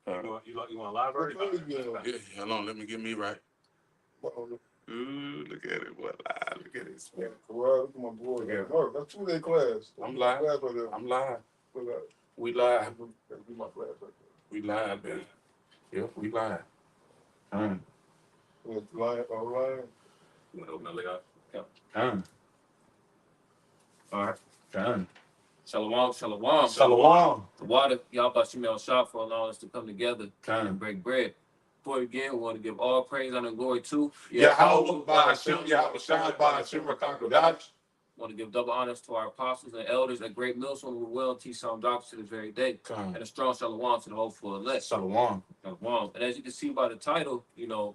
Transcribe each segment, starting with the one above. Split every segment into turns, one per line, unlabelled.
You want a live version?
Yeah, hold on, let me get me right. Ooh, look at it, what live? Look at this.
Look at my boy. Look, that's 2-day class.
I'm live.
Class right there.
I'm live. We live. We live, man. Yep, we live.
Live online.
Done.
All right.
Done.
Shalom, shalom.
Shalom.
The water, y'all about Shemel Shah for allowing us to come together
Done.
and break bread. Before we begin, we want to give all praise, honor, and glory to
Yahweh Ba'ashem, Yahweh Shai Ba'ashem Rakakodash.
want to give double honors to our apostles and elders at Great Millstone who will teach sound doctrine to this very day. And a strong shalom to the hopeful elect.
Shalom.
Shalom. And as you can see by the title,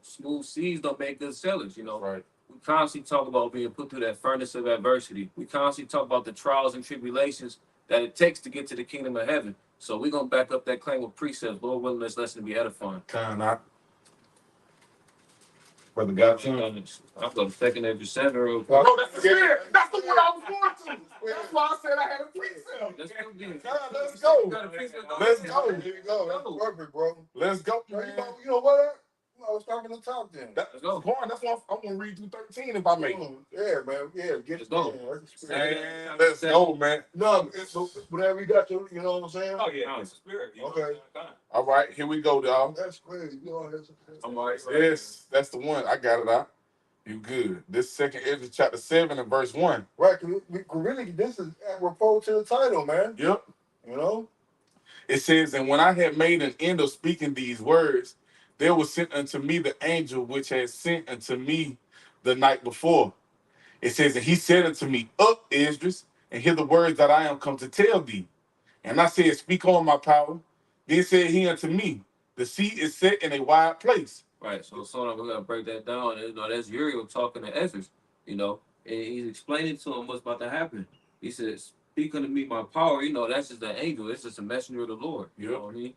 smooth seas don't make good sailors.
Right.
We constantly talk about being put through that furnace of adversity. We constantly talk about the trials and tribulations that it takes to get to the kingdom of heaven. So we're going to back up that claim with precepts. Lord willing, this lesson to be edifying.
Not. Brother got you.
I'll go to 2nd Ezra 7 real quick.
No, that's the spirit. That's the one I was going to. That's why I said I had a precept.
Let's go again.
Let's go. Let's go.
There you go. That's perfect, bro.
Let's go,
You
man.
know what? I was talking to top then.
Let's go. That's why I'm going to read through 13 if I may.
Yeah, man. Yeah, get
Let's go.
Man, let's go, man.
No, whatever you got to, you know what I'm saying?
Oh, yeah. It's the spirit.
Okay.
All right, here we go, y'all.
That's crazy.
I'm all right.
Yes, that's the one. I got it out. You good. This 2nd Ezra chapter 7 and verse 1.
Right, really, this is apropos to the title, man.
Yep.
You know?
It says, and when I had made an end of speaking these words, there was sent unto me the angel which had sent unto me the night before. It says, and he said unto me, up, Esdras, and hear the words that I am come to tell thee. And I said, speak on, my power. Then said he unto me, the sea is set in a wide place.
Right, so we're going to break that down. And, that's Uriel talking to Ezra, and he's explaining to him what's about to happen. He says, speak unto me my power. That's just the angel. It's just a messenger of the Lord. You know what I mean?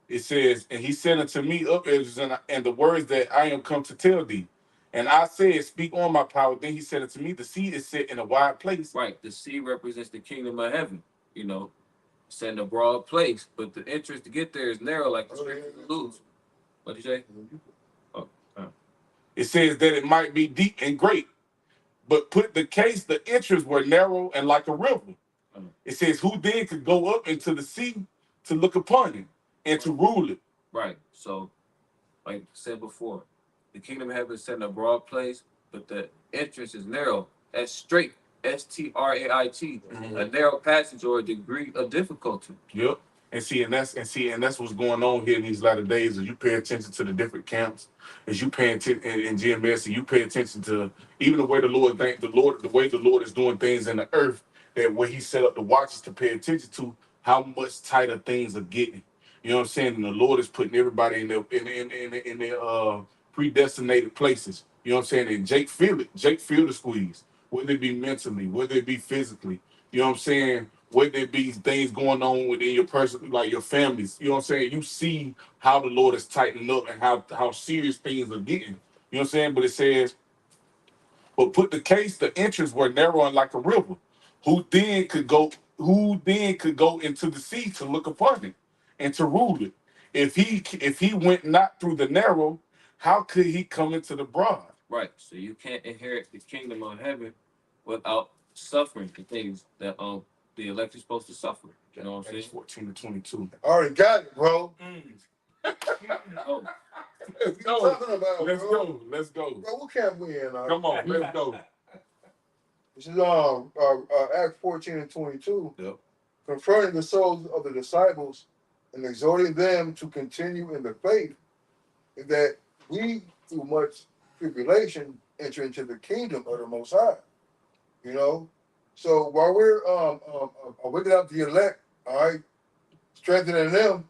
It says, and he said unto me, up, Ezra, and the words that I am come to tell thee. And I said, speak on, my power. Then he said unto me, the sea is set in a wide place.
Right, the sea represents the kingdom of heaven, set in a broad place. But the entrance to get there is narrow, like the street of lose. What'd you say?
It says that it might be deep and great, but put the case, the entrance were narrow and like a river. It says, who then could go up into the sea to look upon it and to rule it?
Right. So, like I said before, the kingdom of heaven is set in a broad place, but the entrance is narrow. That's straight, Strait, a narrow passage or a degree of difficulty.
Yep. And that's what's going on here in these latter days. As you pay attention to the different camps, as you pay attention in GMS, and you pay attention to even the way the way the Lord is doing things in the earth, that where He set up the watches to pay attention to how much tighter things are getting. You know what I'm saying? And the Lord is putting everybody in their predestinated places. You know what I'm saying? And Jake feel it. Jake feel the squeeze, whether it be mentally, whether it be physically. You know what I'm saying? Whether there be things going on within your person, like your families, you know what I'm saying? You see how the Lord is tightening up and how serious things are getting. You know what I'm saying? But it says, but put the case, the entrance were narrow and like a river. Who then could go into the sea to look upon it and to rule it? If he went not through the narrow, how could he come into the broad?
Right. So you can't inherit the kingdom of heaven without suffering the things that the elect is supposed to suffer. You know what I'm saying?
14 to 22.
I already got it, bro.
Oh,
Let's go. Let's go.
Bro, what camp we in?
Come on, let's go.
This is Acts 14 and 22.
Yep.
Confronting the souls of the disciples and exhorting them to continue in the faith, that we, through much tribulation, enter into the kingdom of the Most High. You know? So while we're waking up the elect, all right, strengthening them,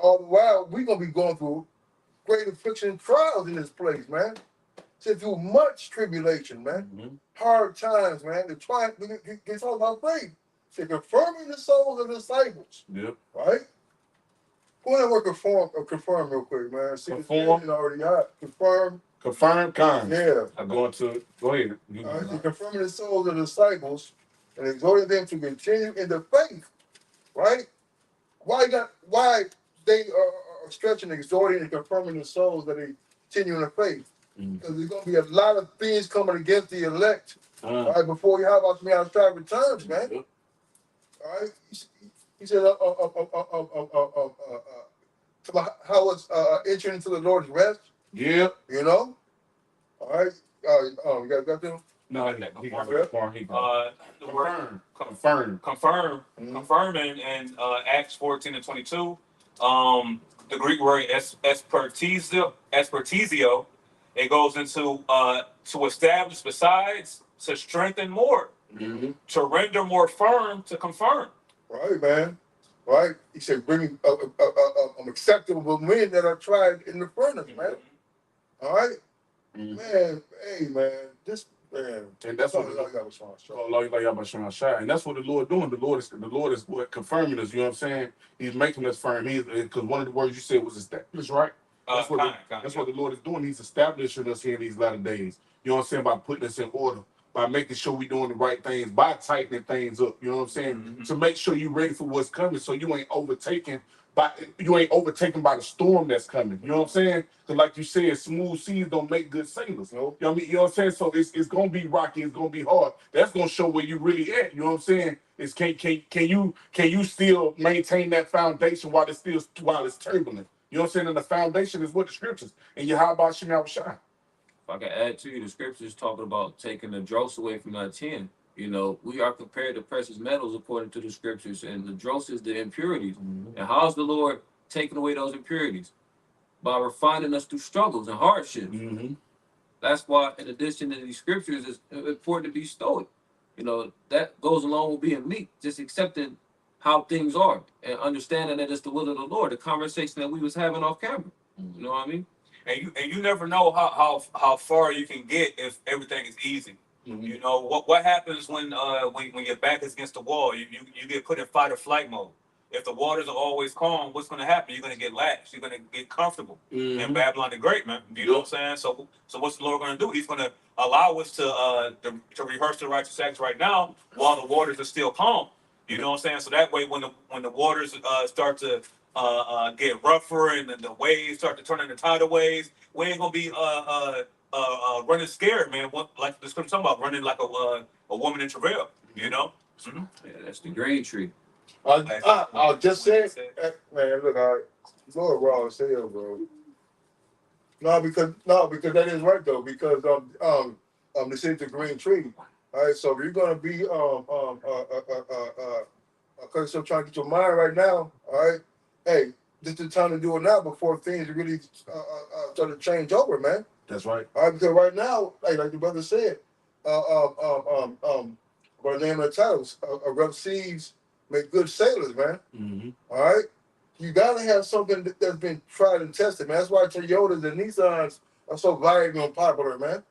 all the while we're gonna be going through great affliction and trials in this place, man. So through much tribulation, man, hard times, man. The trying get all about faith. So confirming the souls of the disciples.
Yep.
Right? Go ahead and work confirm real quick, man. See,
Confirm.
already hot. Confirm.
Confirm, con.
Yeah.
I'm going to go ahead.
All right, so confirming the souls of the disciples and exhorting them to continue in the faith. Right? Why they are stretching, exhorting, and confirming the souls that they continue in the faith. Because there's going to be a lot of things coming against the elect. All right, before you have us, me out of returns, man. All right, he said, how it's entering into the Lord's rest.
Yeah.
You know. All right. You guys got them?
No, he got the word confirm.
Confirming in Acts 14:22. The Greek word expertizio. It goes into to establish besides, to strengthen more, to render more firm, to confirm.
Right, man. Right. He said, bring acceptable men that are tried in the furnace, man. All right. Man, hey, man, this man.
And that's what and that's what the Lord doing. The Lord is what confirming us. You know what I'm saying? He's making us firm. Because one of the words you said was established, right? That's what the Lord is doing. He's establishing us here in these latter days. You know what I'm saying? By putting us in order, by making sure we're doing the right things, by tightening things up. You know what I'm saying? To make sure you're ready for what's coming, so you ain't overtaken by the storm that's coming. You know what I'm saying? Because like you said, smooth seas don't make good sailors.
Nope.
You know what I mean? You know what I'm saying? So it's gonna be rocky. It's gonna be hard. That's gonna show where you really at. You know what I'm saying? It's can you still maintain that foundation while it's turbulent? You know what I'm saying? And the foundation is what the scriptures. And Yahweh Shem Shai.
If I can add to you, the scriptures talking about taking the dross away from our tin. You know, we are compared to precious metals according to the scriptures, and the dross is the impurities. And how's the Lord taking away those impurities? By refining us through struggles and hardships. That's why, in addition to these scriptures, it's important to be stoic. You know, that goes along with being meek, just accepting how things are and understanding that it's the will of the Lord. The conversation that we was having off camera. You know what I mean?
And you never know how far you can get if everything is easy. You know what happens when your back is against the wall? You get put in fight or flight mode. If the waters are always calm, what's going to happen? You're going to get lax. You're going to get comfortable. And Babylon the Great, man. You know what I'm saying? So what's the Lord going to do? He's going to allow us to rehearse the righteous acts right now while the waters are still calm. You know what I'm saying? So that way, when the waters start to get rougher and the waves start to turn into tidal waves, we ain't gonna be running scared, man. Like the scripture talking about, running like a woman in travail. You know?
Yeah, that's the grain tree.
I'll just say, man, look, Lord raw as hell, bro. No, because that is right though. Because this is the green tree. All right, so if you're gonna be because I'm trying to get your mind right now. All right, hey, this is the time to do it now before things really start to change over, man.
That's right.
All right, because right now, like the brother said, by the name of the titles, rough seas make good sailors, man. All right, you gotta have something that's been tried and tested, man. That's why Toyotas and Nissans are so valuable and popular, man.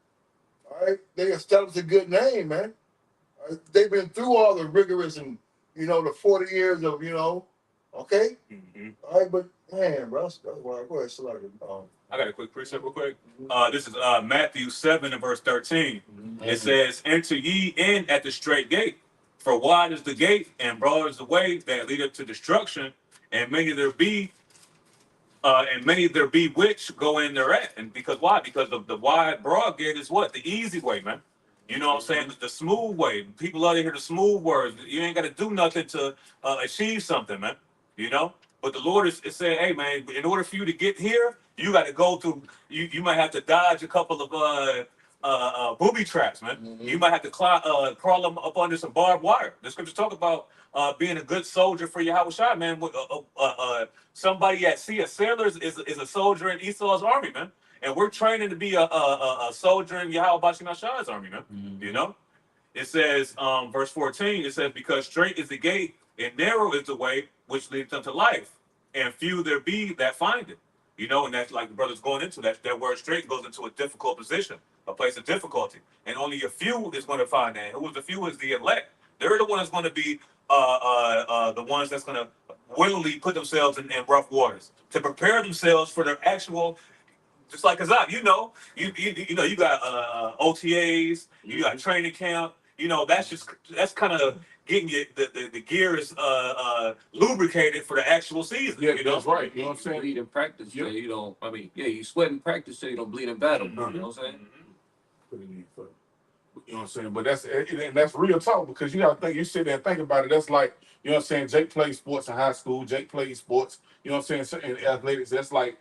All right, they established a good name, man. They've been through all the rigorous and the 40 years of okay. All right, but man, bro, that's why. Go ahead, select it.
I got a quick precept real quick. This is Matthew 7 and verse 13. It says, "Enter ye in at the straight gate, for wide is the gate and broad is the way that leadeth to destruction, and many there be which go in thereat." And because why? Because of the wide, broad gate is what? The easy way, man. You know what I'm saying? The smooth way. People love to hear the smooth words. You ain't got to do nothing to achieve something, man. You know? But the Lord is saying, hey, man, in order for you to get here, you got to go through, you might have to dodge a couple of booby traps, man. You might have to crawl up under some barbed wire. The scriptures talk about being a good soldier for Yahweh Shai, man. Somebody at sea, a sailor is a soldier in Esau's army, man. And we're training to be a soldier in Yahweh Shai's army, man. You know? It says, verse 14, it says, "Because straight is the gate, and narrow is the way which leads unto life, and few there be that find it." You know, and that's like the brother's going into that word straight goes into a difficult position, a place of difficulty. And only a few is going to find that. Who is the few is the elect. They're the ones that's going to be the ones that's going to willingly put themselves in rough waters to prepare themselves for their actual. Just like Azab, you got OTAs, you got training camp. That's kind of getting the gears lubricated for the actual season.
Yeah,
You know,
that's right. You know what I'm saying?
Bleed in practice, so
Yeah.
you don't. I mean, yeah, you sweat in practice, so you don't bleed in battle. You know what I'm saying?
Put it in for- You know what I'm saying? But that's real talk because you gotta think, you sit there and think about it. That's like, you know what I'm saying, Jake played sports in high school, Jake played sports, you know what I'm saying, in athletics. That's like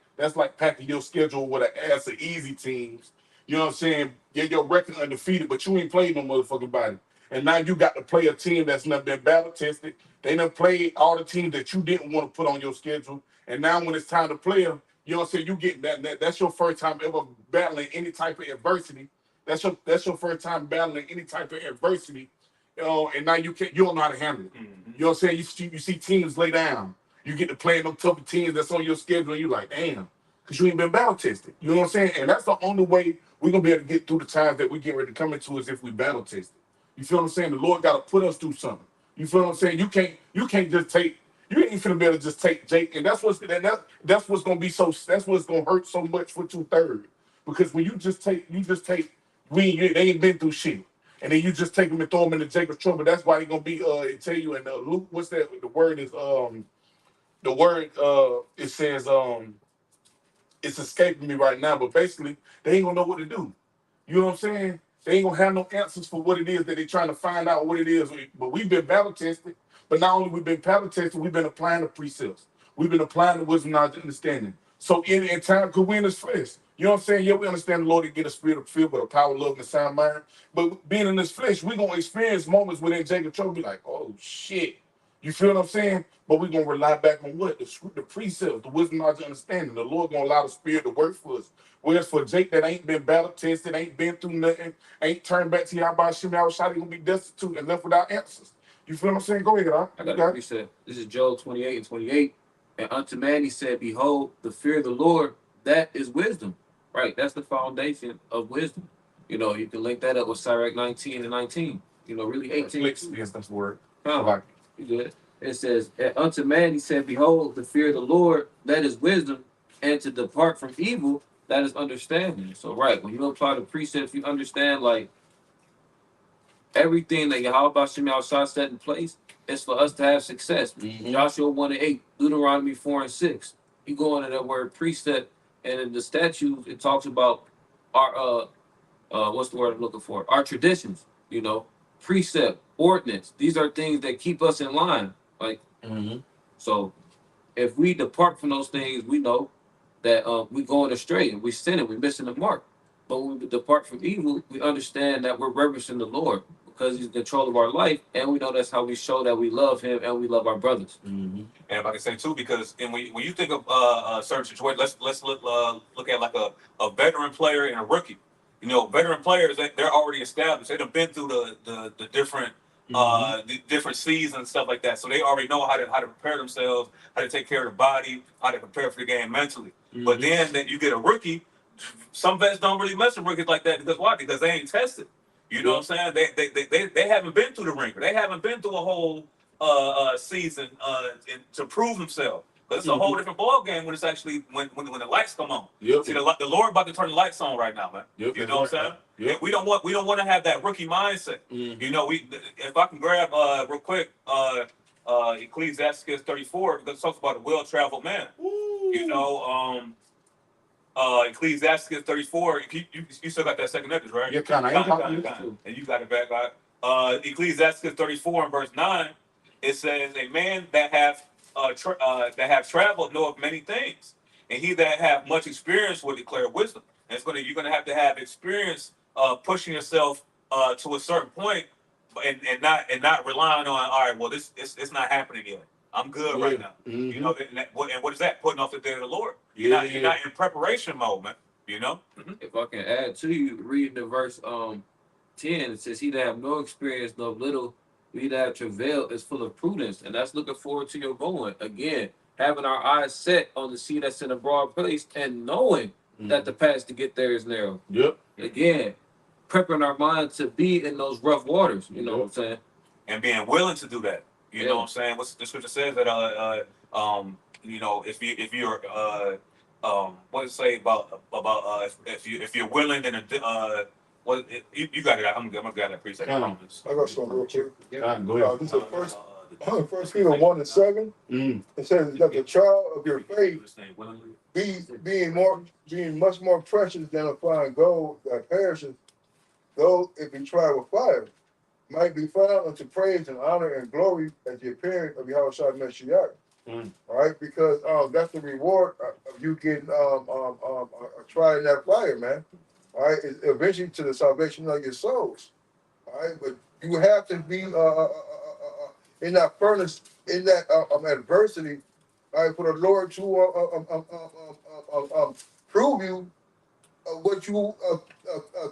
packing your schedule with an ass of easy teams. You know what I'm saying? Get your record undefeated, but you ain't played no motherfucking body. And now you got to play a team that's not been battle tested. They done played all the teams that you didn't want to put on your schedule. And now when it's time to play them, you know what I'm saying, you get that's your first time ever battling any type of adversity. That's your first time battling any type of adversity, and now you don't know how to handle it. You know what I'm saying? You see teams lay down. You get to play in them tougher teams that's on your schedule, and you like, damn, because you ain't been battle tested. You know what I'm saying? And that's the only way we're gonna be able to get through the times that we get ready to come into is if we battle tested. You feel what I'm saying? The Lord gotta put us through something. You feel what I'm saying? You can't just take. You ain't finna be able to just take Jake, and that's what's gonna be so. That's what's gonna hurt so much for 2/3. Because when you just take they ain't been through shit. And then you just take them and throw them into Jacob's trouble. That's why they gonna be tell you in Luke, what's that? The word is it says it's escaping me right now, but basically they ain't gonna know what to do. You know what I'm saying? They ain't gonna have no answers for what it is that they're trying to find out what it is. But we've been battle tested. But not only we've been battle tested, we've been applying the precepts. We've been applying the wisdom, knowledge, and understanding. So in time, because we in this flesh. You know what I'm saying? Yeah, we understand the Lord to get a spirit of fear, but a power, love, and a sound mind. But being in this flesh, we're gonna experience moments within Jacob trouble, be like, oh shit. You feel what I'm saying? But we're gonna rely back on what? The precepts, the wisdom, knowledge, and understanding. The Lord gonna allow the spirit to work for us. Whereas for Jake that ain't been battle tested, ain't been through nothing, ain't turned back to Yahweh Shem Yahushua, he gonna be destitute and left without answers. You feel what I'm saying? Go ahead, huh?
I got a precept. This is Job 28:28. And unto man he said, behold, the fear of the Lord, that is wisdom. Right? That's the foundation of wisdom. You know, you can link that up with Sirach 19:19. You know, really 18.
Yes, that's the word.
Huh.
Like,
You good? It says, and unto man he said, behold, the fear of the Lord, that is wisdom, and to depart from evil, that is understanding. So, right, when you apply the precepts, you understand like everything that Yahweh Shem Yahushua set in place is for us to have success. Joshua 1:8, Deuteronomy 4:6. You go into that word precept, and in the statutes, it talks about our what's the word I'm looking for? Our traditions, you know, precept, ordinance. These are things that keep us in line. Like, so if we depart from those things, we know that we going astray and we sinning, we missing the mark. But when we depart from evil, we understand that we're reverencing the Lord because He's in control of our life, and we know that's how we show that we love Him and we love our brothers.
And if I can say too, because when you think of certain situations, let's look at like a veteran player and a rookie. You know, veteran players they're already established. They've been through the different the different seasons and stuff like that, so they already know how to prepare themselves, how to take care of the body, how to prepare for the game mentally. But then you get a rookie. Some vets don't really mess with rookies like that because why? Because they ain't tested. You know what I'm saying? They haven't been through the ringer. They haven't been through a whole season to prove themselves. But it's a whole different ball game when it's actually when the lights come on.
Yep.
See, the Lord about to turn the lights on right now, man.
Yep,
You know what I'm saying?
Yep.
And we don't want to have that rookie mindset. You know, if I can grab real quick Ecclesiastes 34 because it talks about a well-traveled man. You know, Ecclesiastes 34. You still got that second Esdras, right?
Yeah, kind of.
And you got it back, right? Ecclesiastes 34 and verse 9. It says, "A man that have traveled knoweth many things, and he that have much experience will declare wisdom." And you're gonna have experience pushing yourself to a certain point, and not relying on all right. Well, it's not happening yet. I'm good right now. You know, and what is that? Putting off the day of the Lord. You're not in preparation mode, man. You know.
If I can add to you, reading the verse 10, it says, "He that have no experience, no little, he that have travail is full of prudence," and that's looking forward to your going. Again, having our eyes set on the sea that's in a broad place and knowing that the path to get there is narrow.
Yep.
Again, prepping our mind to be in those rough waters. You know what I'm saying?
And being willing to do that. You know what I'm saying? What's the scripture says that you know, if you're what does it say about if you're willing and Well, you got it. I'm gonna get that preset.
Come on.
I got some real quick.
Go ahead.
This is first Peter 1:7. It says that the trial of your faith being much more precious than a fine gold that perishes, though it be tried with fire, might be found unto praise and honor and glory at the appearing of Yahushua Mashiach. All right, because that's the reward of you getting tried in that fire, man. All right, it's eventually to the salvation of your souls. All right, but you have to be in that furnace, in that adversity, all right, for the Lord to prove you what you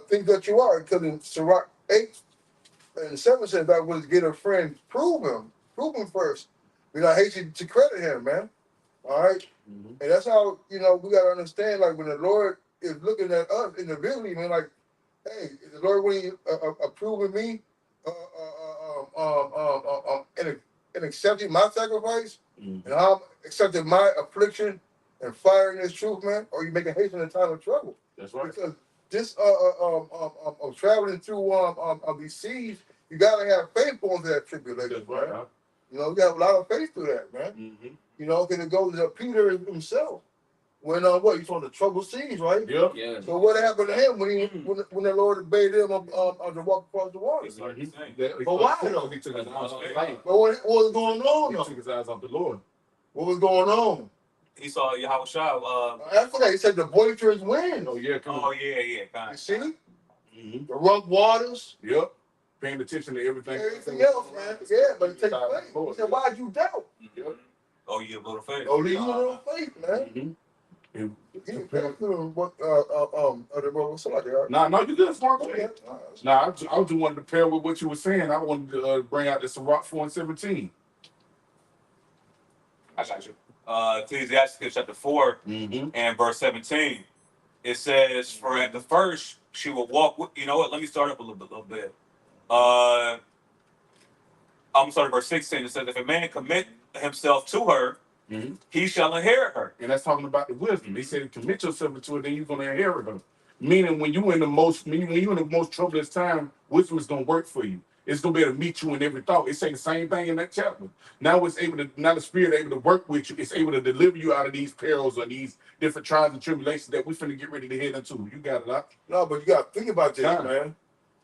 think that you are. Because in Sirach 8:7 says that was get a friend, prove him first. We not hate to credit him, man. All right, and that's how we gotta understand. Like when the Lord is looking at us individually, man, like, hey, is the Lord really approving me and accepting my sacrifice, and I'm accepting my affliction and firing this truth, man? Or you making haste in the time of trouble?
That's right.
Because this traveling through these seas, you gotta have faith going through that tribulation.
That's right.
Man. You got a lot of faith through that, man. Because it goes to Peter himself. When you saw the troubled seas, right?
Yep.
Yeah.
So what happened to him when the Lord bade him to walk across the water?
It's like you saying.
But why though?
He took his eyes off the
Right.
But what was going on?
He
Though?
took his eyes off the Lord.
What was going on?
He saw Yahushua.
After that, he said the boisterous wind.
Oh yeah, come
Oh
on.
yeah, kind
You
of.
see, the rough waters,
Yep. Paying attention to everything.
everything else, man. Yeah, but it takes faith. He said, "Why'd you doubt?
Yep.
Oh yeah, little faith.
Oh, leave you little faith, man."
And
He didn't pay through what the brother was like that.
no, you good, Mark.
Yeah.
Nah, I just wanted to pair with what you were saying. I wanted to bring out the Sirach 4:17.
I got you. Ecclesiastes chapter 4 and verse 17. It says, "For at the first she will walk with." You know what? Let me start up a little bit. I'm sorry, verse 16. It says, "If a man commit himself to her, he shall inherit her."
And that's talking about the wisdom. They said, commit yourself to it, then you're gonna inherit her. Meaning when you're in the most troublous time, wisdom is gonna work for you. It's gonna be able to meet you in every thought. It say the same thing in that chapter. Now the spirit able to work with you. It's able to deliver you out of these perils or these different trials and tribulations that we finna get ready to head into. You got it up.
No, but you got to think about this,
Yeah.
man.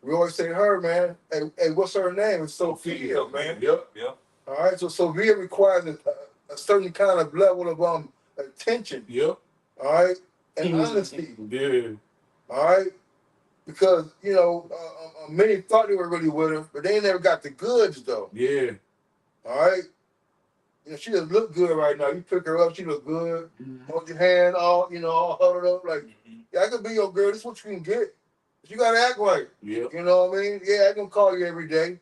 We always say her, man. Hey, what's her name? It's Sophia, man.
Yep.
Yep.
All right, so Sophia requires a certain kind of level of attention.
Yep.
All right, and honesty.
Yeah.
All right, because many thought they were really with her, but they never got the goods though.
Yeah.
All right, she just look good right now. You pick her up, she look good. Hold your hand all huddled up, like, yeah, I could be your girl. This is what you can get. But you gotta act right.
Yeah.
You know what I mean? Yeah, I can call you every day.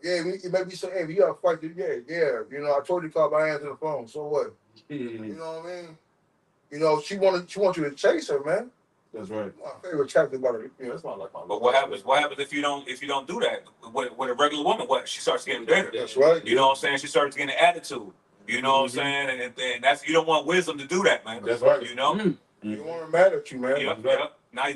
Yeah, it may be so. Hey, you gotta fight. Yeah. I told you to call my answer the phone. So what? You know what I mean? She wants you to chase her, man.
That's right.
My favorite chapter about it. That's not like my.
But what happens? What happens if you don't do that with a regular woman? What, she starts getting bitter.
That's right.
You know what I'm saying? She starts getting an attitude. You know what I'm saying? And that's, you don't want wisdom to do that, man.
That's right.
You don't want her mad at you, man.
Yep. Now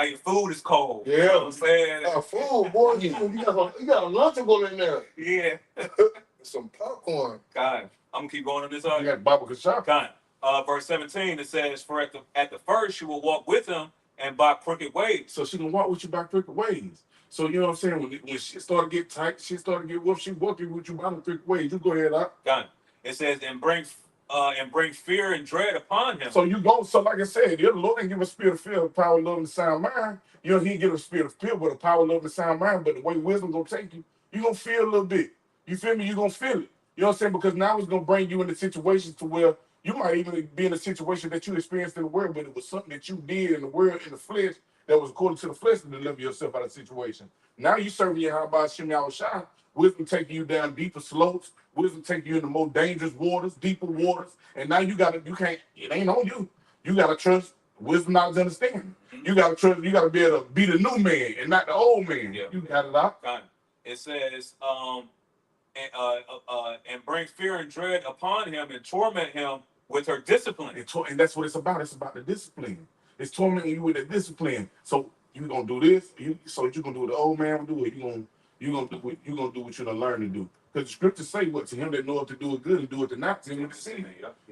your food is cold.
Yeah.
You know what I'm saying?
Food, boy. You got a Lunchable in there.
Yeah.
Some popcorn.
God, I'm gonna keep going on this.
You got Baba Kashaf.
God. Verse 17, it says, "For at the first you will walk with him, and by crooked ways."
So she can walk with you by crooked ways. So you know what I'm saying? When she started to get tight, she started to get rough, she walking with you by the crooked ways. You go ahead up.
God. It says, and bring fear and dread upon him.
So like I said, the Lord didn't give a spirit of fear, power, love, and sound mind. He didn't give a spirit of fear, but a power, love, and sound mind. But the way wisdom gonna take you, you're gonna feel a little bit. You feel me? You're gonna feel it. You know what I'm saying? Because now it's gonna bring you into situations to where you might even be in a situation that you experienced in the world, but it was something that you did in the world, in the flesh, that was according to the flesh to deliver yourself out of the situation. Now you serving your Yahweh Shem Yahushua. Wisdom taking you down deeper slopes. Wisdom taking you into more dangerous waters, deeper waters. And now it ain't on you. You gotta trust wisdom, knowledge, understanding. You gotta trust, you gotta be able to be the new man and not the old man.
Yeah.
You got it out.
God. It says, and bring fear and dread upon him and torment him with her discipline.
And that's what it's about. It's about the discipline. It's tormenting you with the discipline. So you gonna do this. So you gonna do what the old man would do, or you gonna do what you done learn to do. Because the scriptures say what to him that knoweth to do it good and do it to not to him with the sin.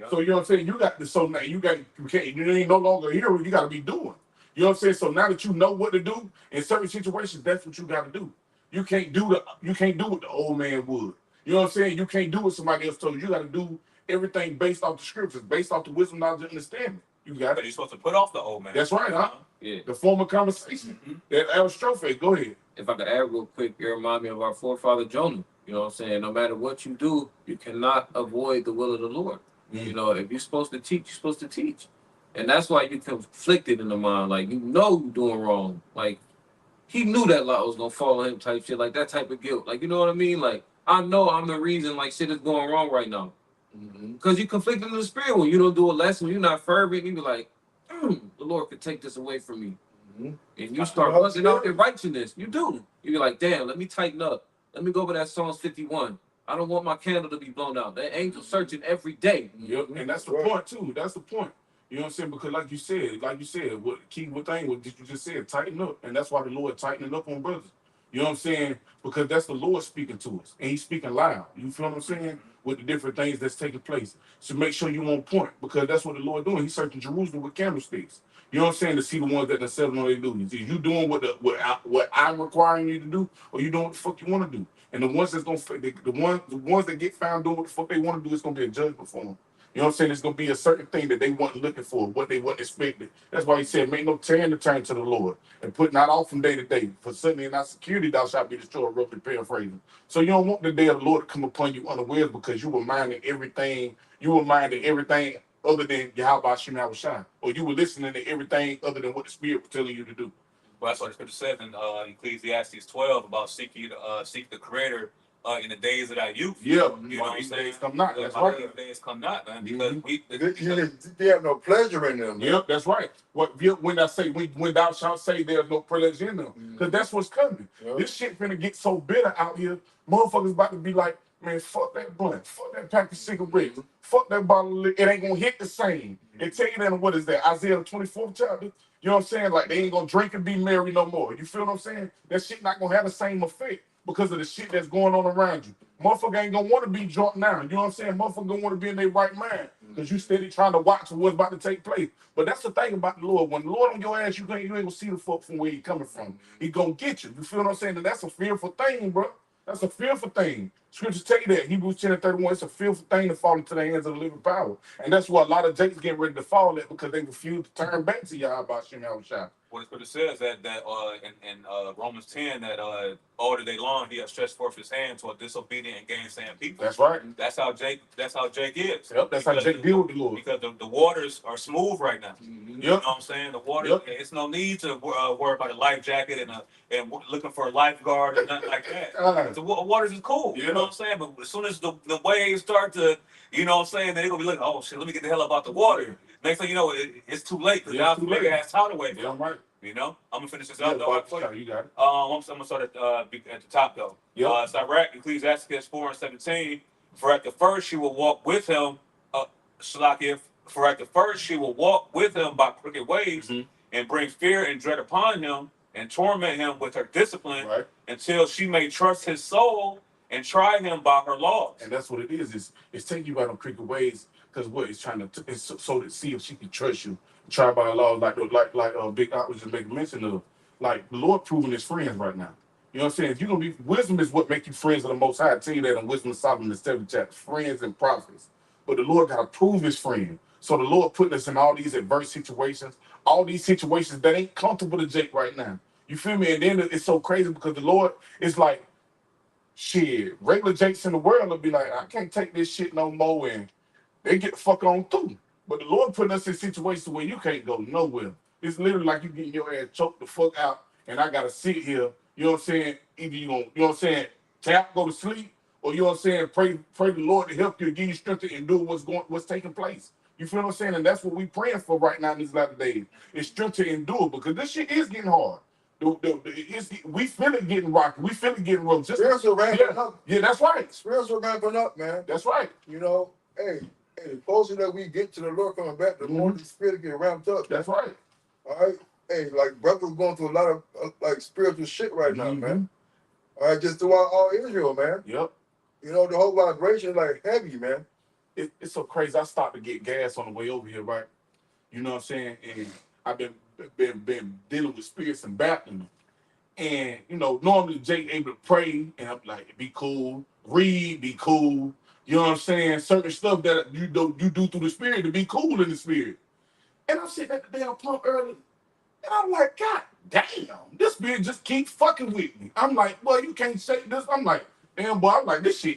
So you know what I'm saying? You got this. So now you ain't no longer a hero. You got to be doing. You know what I'm saying? So now that you know what to do in certain situations, that's what you got to do. You can't do what the old man would. You know what I'm saying? You can't do what somebody else told you. You got to do everything based off the scriptures, based off the wisdom, knowledge, and understanding. You got
But
it.
you're supposed to put off the old man.
That's right, huh?
Yeah.
The former conversation. That Strophe, go ahead.
If I could add real quick, you remind me of our forefather Jonah. You know what I'm saying? No matter what you do, you cannot avoid the will of the Lord. You know, if you're supposed to teach, you're supposed to teach. And that's why you're conflicted in the mind. Like, you know you're doing wrong. Like, he knew that law was going to fall on him type shit. Like, that type of guilt. Like, you know what I mean? Like, I know I'm the reason, like, shit is going wrong right now. Because you conflicted in the spirit. When you don't do a lesson, you're not fervent, you be like, the Lord could take this away from me. And you start busting out in righteousness. You do. You be like, damn, let me tighten up. Let me go over that Psalms 51. I don't want my candle to be blown out. That angel searching every day.
Yep, and that's the point too. That's the point. You know what I'm saying? Because like you said, what key what thing what you just said, tighten up. And that's why the Lord tightening up on brothers. You know what I'm saying? Because that's the Lord speaking to us. And he's speaking loud. You feel what I'm saying? With the different things that's taking place. So make sure you on point. Because that's what the Lord doing. He's searching Jerusalem with candlesticks. You know what I'm saying? To see the ones that are selling on their duties. Is you doing what I'm requiring you to do, or you doing what the fuck you want to do? And the ones that's gonna the ones that get found doing what the fuck they want to do, it's gonna be a judgment for them. You know what I'm saying? It's gonna be a certain thing that they weren't looking for, what they weren't expecting. That's why he said, make no turn to turn to the Lord, and put not off from day to day. For suddenly in our security thou shalt be destroyed, roughly paraphrasing. So you don't want the day of the Lord to come upon you unawares because you were minding everything other than Yahweh Shem Shai, or you were listening to everything other than what the Spirit was telling you to do.
Well, that's what the scripture says in Ecclesiastes 12 about seek the Creator in the days of our youth.
Yeah,
You know what I'm saying?
days come not. That's
While
right.
days come not, man. Because
They have no pleasure in them.
Yep, that's right. When I say when thou shalt say there's no pleasure in them, because that's what's coming.
Yep.
This shit finna get so bitter out here. Motherfuckers about to be like, man, fuck that blunt, fuck that pack of cigarettes, fuck that bottle of liquor. It ain't gonna hit the same. And tell you that what is that? Isaiah 24th chapter. You know what I'm saying? Like they ain't gonna drink and be merry no more. You feel what I'm saying? That shit not gonna have the same effect because of the shit that's going on around you. Motherfucker ain't gonna want to be drunk now. You know what I'm saying? Motherfucker gonna want to be in their right mind because you steady trying to watch what's about to take place. But that's the thing about the Lord. When the Lord on your ass, you ain't gonna see the fuck from where he coming from. He gonna get you. You feel what I'm saying? And that's a fearful thing, bro. That's a fearful thing. Scriptures tell you that. Hebrews 10:31, it's a fearful thing to fall into the hands of the living power. And that's why a lot of Jakes getting ready to fall at because they refuse to turn back to Yahweh Shem Shai.
what the scripture says that in Romans 10 that all the day long he has stretched forth his hand toward disobedient and gainsaying people.
That's right.
That's how Jake is.
Yep, that's how Jake deal with the Lord.
Because the waters are smooth right now. You know what I'm saying? The water, it's no need to worry about a life jacket and looking for a lifeguard or nothing like that. The waters is cool. You know what I'm saying? But as soon as the waves start to, you know what I'm saying, then they're going to be looking, oh shit, let me get the hell up out the water. Next thing you know, it's too late because now the big ass towel away.
Yeah, right.
You know, I'm gonna finish this up though.
You got it.
I'm gonna start at the top though. It's direct. Ecclesiastes 4:17. For at the first she will walk with him, Shalakia. For at the first she will walk with him by crooked ways and bring fear and dread upon him and torment him with her discipline until she may trust his soul and try him by her laws.
And that's what it is. It's taking you out on crooked ways because what it's trying to it's so to see if she can trust you. Try by the law like Big Op was just making mention of. Like the Lord proving his friends right now. You know what I'm saying? If you're gonna be wisdom is what make you friends of the Most High. I tell you that in Wisdom of Solomon, the 7th chapter, friends and prophets. But the Lord gotta prove his friend. So the Lord putting us in all these adverse situations, all these situations that ain't comfortable to Jake right now. You feel me? And then it's so crazy because the Lord is like, shit, regular Jakes in the world will be like, I can't take this shit no more, and they get the fuck on through. But the Lord putting us in situations where you can't go nowhere. It's literally like you getting your ass choked the fuck out, and I gotta sit here. You know what I'm saying? Either you gonna, you know what I'm saying, tap, go to sleep, or you know what I'm saying, pray the Lord to help you to give you strength to endure what's taking place. You feel what I'm saying? And that's what we praying for right now in these latter days. It's strength to endure because this shit is getting hard. We feel it getting rocky. We feel it getting rough.
Spiritual ramping up.
Yeah, that's right.
Spiritual ramping up, man.
That's right.
You know, hey, the closer that we get to the Lord coming back, the more the spirit get ramped up.
That's right.
All right. hey, like brothers going through a lot of like spiritual shit right now,
Mhm.
man. All right, just throughout all Israel, man.
Yep.
You know, the whole vibration is like heavy, man.
It's so crazy. I stopped to get gas on the way over here, right? You know what I'm saying? And I've been dealing with spirits and baptism. And you know, normally Jake able to pray and I'm like, be cool, read, be cool. You know what I'm saying? Certain stuff that you do through the spirit to be cool in the spirit. And I'm sitting at the damn pump early, and I'm like, God damn, this spirit just keeps fucking with me. I'm like, well, you can't say this. I'm like, damn, boy, I'm like, this is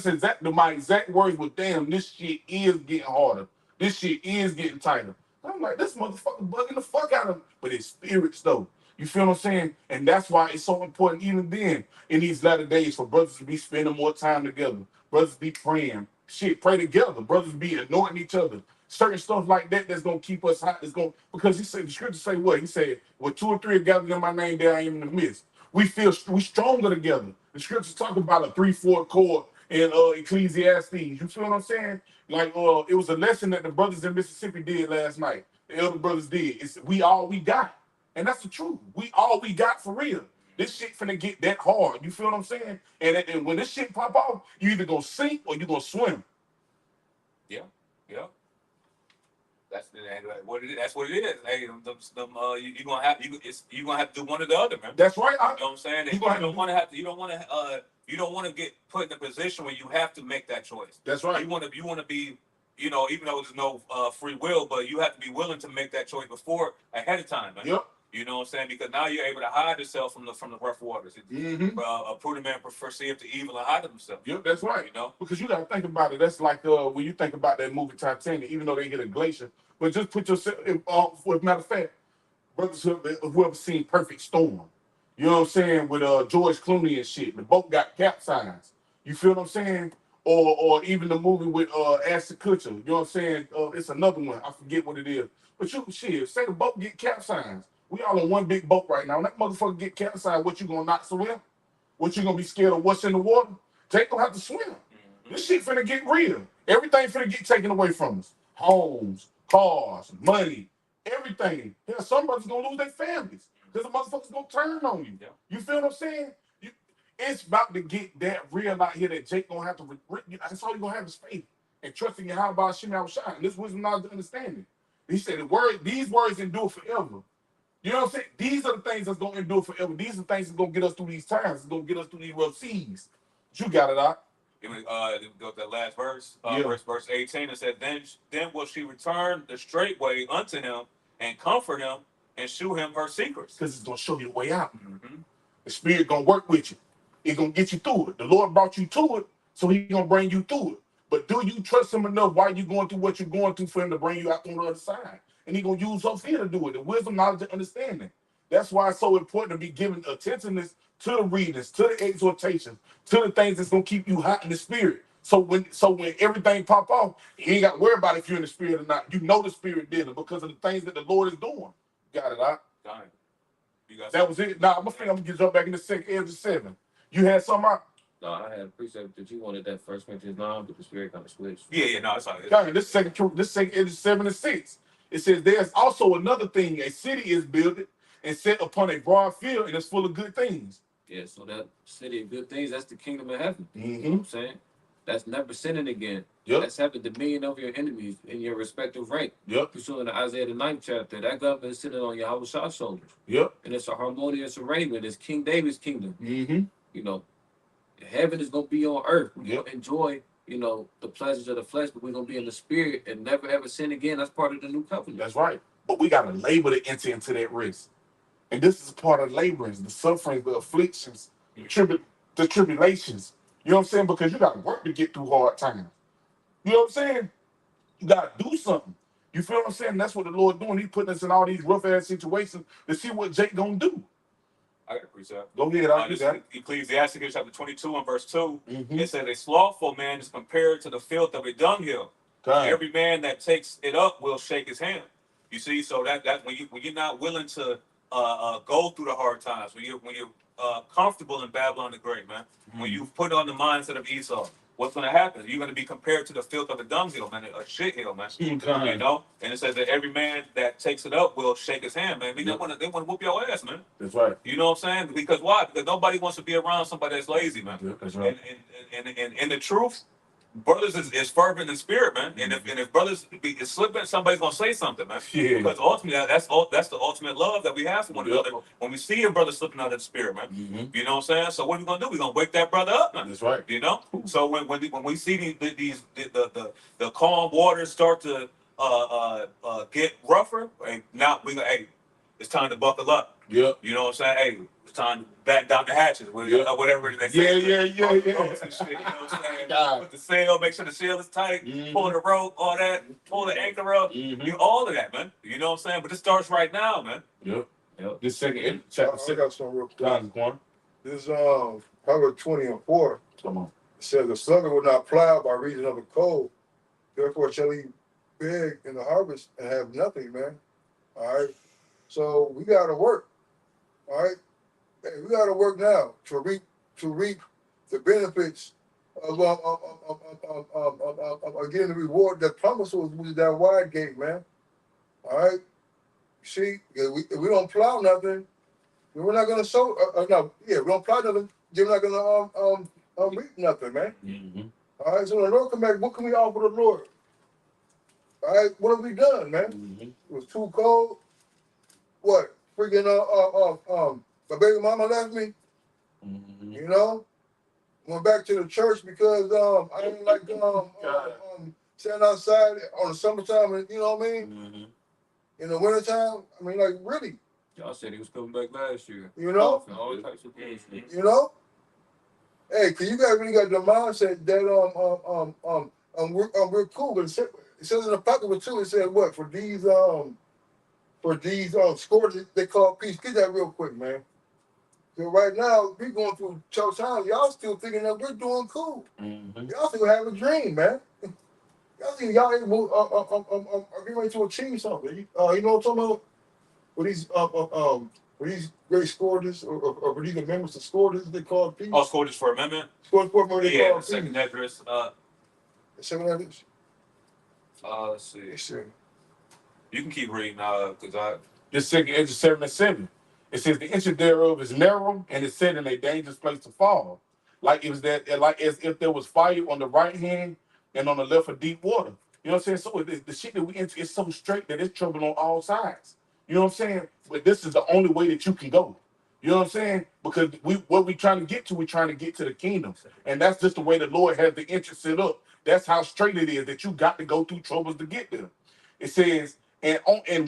exactly my exact words with damn, this shit is getting harder. This shit is getting tighter. I'm like, this motherfucker bugging the fuck out of me. But it's spirits though. You feel what I'm saying? And that's why it's so important, even then, in these latter days, for brothers to be spending more time together. Brothers be praying. Shit, pray together. Brothers be anointing each other. Certain stuff like that that's gonna keep us hot. Is gonna because he said the scripture say what? He said, "Well, 2 or 3 are gathered in my name, there I am in the midst." We stronger together. The scriptures talk about a 3/4 chord in Ecclesiastes. You feel what I'm saying? Like it was a lesson that the brothers in Mississippi did last night. The elder brothers did. It's we all we got. And that's the truth. We all we got for real. This shit finna get that hard. You feel what I'm saying? And when this shit pop off, you either gonna sink or you gonna swim.
Yeah. What it is. That's what it is. Hey, you gonna have you gonna have to do one or the other, man.
That's right.
You know what I'm saying?
You
You
gonna have
don't
to-
want to have to. You don't want to get put in a position where you have to make that choice.
That's right.
You want to be, you know, even though there's no free will, but you have to be willing to make that choice before ahead of time, man.
Yep.
You know what I'm saying? Because now you're able to hide yourself from the rough waters.
Mm-hmm.
A prudent man perceive the evil and hide himself.
Yep, that's right.
You know,
Because you gotta think about it. That's like when you think about that movie Titanic, even though they hit a glacier, but just put yourself in, for a matter of fact, brothers whoever seen Perfect Storm, you know what I'm saying, with George Clooney and shit. The boat got capsized. You feel what I'm saying? Or even the movie with Ashton Kutcher. You know what I'm saying? It's another one. I forget what it is. But you shit, say the boat get capsized. We all in one big boat right now. When that motherfucker get capsized, what you gonna not swim? What you gonna be scared of what's in the water? Jake gonna have to swim. This shit finna get real. Everything finna get taken away from us. Homes, cars, money, everything. Hell, some brothers gonna lose their families because the motherfuckers gonna turn on you.
Yeah.
You feel what I'm saying? It's about to get that real out here that Jake gonna have to. That's all you gonna have is faith and trusting in how about Shimmy Shine. This wisdom, knowledge, and understanding. He said these words endure forever. You know what I'm saying? These are the things that's gonna endure forever. These are the things that's gonna get us through these times. It's gonna get us through these rough seas. You got it out.
Go to that last verse,
Yeah.
verse 18. It said, then will she return the straight way unto him and comfort him and shew him her secrets.
Because it's gonna show you the way out.
Mm-hmm.
The spirit gonna work with you. It's gonna get you through it. The Lord brought you to it, so He gonna bring you through it. But do you trust Him enough while you're going through what you're going through for Him to bring you out on the other side? And He gonna use us here to do it. The wisdom, knowledge, and understanding. That's why it's so important to be giving attentiveness to the readings, to the exhortations, to the things that's gonna keep you hot in the spirit. So when everything pop off, you ain't got to worry about if you're in the spirit or not. You know the spirit did it because of the things that the Lord is doing. Got it, out.
Got it. You got
That was it. Now I'm gonna get jump back in the second Ezra 7. You had something out?
No, I had a precept that you wanted that First Corinthians 9, but the spirit kind of switched.
Yeah, no, it's all right.
God, this second Ezra 7 and 6. It says there's also another thing. A city is built and set upon a broad field, and it's full of good things.
Yeah, so that city of good things, that's the kingdom of heaven. You know what
Mm-hmm.
I'm saying? That's never sinning again.
Yep.
That's having dominion over your enemies in your respective rank.
Yep.
You saw in Isaiah the 9th chapter, that government is sitting on Yahweh's shoulders.
Yep.
And it's a harmonious arrangement. It's King David's kingdom.
Mm-hmm.
You know, heaven is gonna be on earth. We're
Yep.
gonna enjoy, you know, the pleasures of the flesh, but we're gonna be in the spirit and never ever sin again. That's part of the new covenant.
That's right. But we gotta labor to enter into that rest. And this is part of laborings, the sufferings, the afflictions, the tribulations. You know what I'm saying? Because you gotta work to get through hard times. You know what I'm saying? You gotta do something. You feel what I'm saying? That's what the Lord doing. He's putting us in all these rough ass situations to see what Jake gonna do.
I got a precept.
Go ahead, I
This
got
is Ecclesiastes chapter 22 and verse 2.
Mm-hmm.
It says, a slothful man is compared to the filth of a dunghill. Every man that takes it up will shake his hand. You see, so that when you're not willing to go through the hard times, when you're comfortable in Babylon the Great, man, when you put on the mindset of Esau, what's going to happen? You're going to be compared to the filth of the dunghill, man, a shit hill, man. You know, and it says that every man that takes it up will shake his hand, man. They want to whoop your ass, man.
That's right.
You know what I'm saying? Because why? Because nobody wants to be around somebody that's lazy, man.
Yeah, that's right.
And the truth, brothers is fervent in spirit, man. And if brothers is slipping, somebody's gonna say something, man.
Yeah.
Because ultimately, that's the ultimate love that we have for one another. When we see a brother slipping out of the spirit, man. You know what I'm saying? So what are we gonna do? We're gonna wake that brother up, man.
That's right.
You know. So when we see the calm waters start to get rougher, and now we go, hey, it's time to buckle up.
Yep.
You know what I'm saying? Hey, it's time to back down the hatches, whatever they say.
Yeah.
Shit, you know what I'm saying?
God.
Put the sail, make sure the sail is tight, pull the rope, all that, pull the anchor up, do all of that, man. You know what I'm saying? But it starts right now, man.
Yep. This second
I
chapter
I
6.
got some real quick.
Go on.
This Proverbs 20:4.
Come on.
It says, "The sluggard will not plow by reason of the cold. Therefore shall he beg in the harvest and have nothing," man. All right. So we gotta work. All right. Hey, we gotta work now to reap the benefits of getting the reward that promise was that wide gate, man. All right. See, if we don't plow nothing, then we're not gonna sow. We don't plow nothing. Then we're not gonna reap nothing, man. All right. So when the Lord come back, what can we offer the Lord? All right. What have we done, man? It was too cold. What? Freaking my baby mama left me. You know, went back to the church because I didn't like standing outside on the summertime. And, you know what I mean? In the wintertime, I mean, like, really.
Y'all said he was coming back last year.
You know?
All types of things.
You know? Hey, cause you guys really got the mindset that we're cool. But it says in the pocket too. It said what for these scores they call peace. Get that real quick, man. So right now we going through tough times. Y'all still thinking that we're doing cool. Y'all still have a dream, man. Y'all think y'all are getting ready to achieve something. You know what I'm talking about? With these great scorers or for these amendments to scorers they call peace.
Oh, score just for amendment?
Scores for amendment they call peace.
Second address.
Second address.
Let's see.
Yes, sir.
You can keep reading because
This second Ezra 7:7. It says the entry thereof is narrow, and it's set in a dangerous place to fall. Like it was like as if there was fire on the right hand and on the left of deep water. You know what I'm saying? So the shit that we enter is so straight that it's trouble on all sides. You know what I'm saying? But this is the only way that you can go. You know what I'm saying? Because what we're trying to get to the kingdom. And that's just the way the Lord has the entrance set up. That's how straight it is that you got to go through troubles to get there. It says, and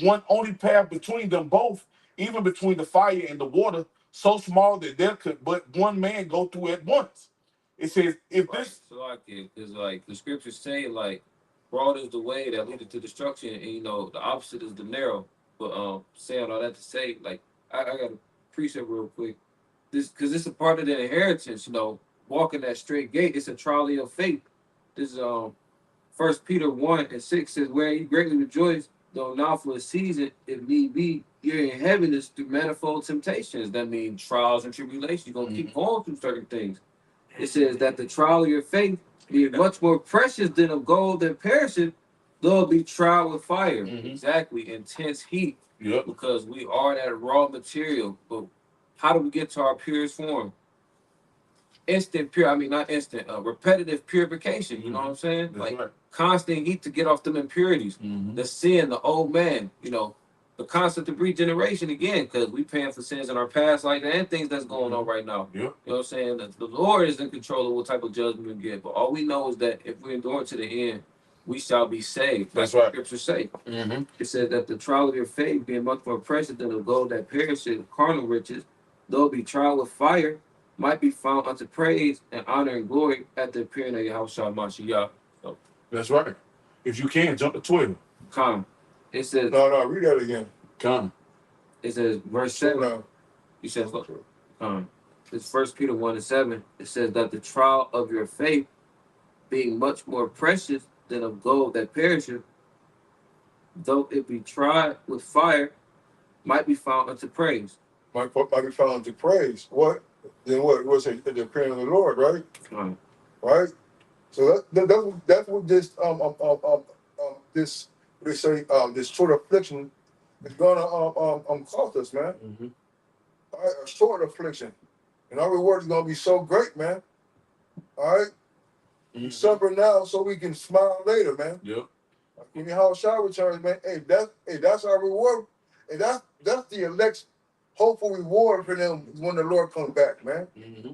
one only path between them both, even between the fire and the water, so small that there could but one man go through at once. It says, if this
So like it, because like the scriptures say, like broad is the way that leadeth to destruction, and you know the opposite is the narrow. But saying all that to say, like I got a precept real quick. This because it's a part of the inheritance. You know, walking that straight gate. It's a trolley of faith. This is 1 Peter 1:6 says, "Where you greatly rejoice, though now for a season, if need be, you're in heaviness through manifold temptations." That means trials and tribulations. You're gonna keep going through certain things. It says that the trial of your faith be much more precious than of gold that perisheth, though it be tried with fire. Exactly, intense heat.
Yep.
Because we are that raw material. But how do we get to our purest form? Repetitive purification. You know what I'm saying?
That's
like
right.
constant heat to get off them impurities. The sin, the old man, you know, the constant regeneration again, because we paying for sins in our past like that and things that's going on right now.
Yep.
You know what I'm saying? The Lord is in control of what type of judgment we get. But all we know is that if we endure to the end, we shall be saved.
That's
like
right.
The scriptures say. It says that the trial of your faith being much more precious than the gold that perisheth, carnal riches, though it be tried with fire, might be found unto praise and honor and glory at the appearing of Yahushua Mashiach. So,
That's right. If you can, jump to 12.
come. It says,
No, read that again.
Come.
It says, verse 7. You said, look, it's 1 Peter 1:7. It says that the trial of your faith, being much more precious than of gold that perisheth, though it be tried with fire, might be found unto praise.
Might be found to praise. What? Then what? What's it? The appearing of the Lord, right? Right? So that's what this this what they say this short affliction is gonna cost us, man.
Mm-hmm.
All right, a short affliction, and our reward is gonna be so great, man. All right, we suffer now so we can smile later, man.
Yep.
When your house shall return, man, that's our reward, and that's the elect's hopeful reward for them when the Lord comes back, man.
Mm-hmm.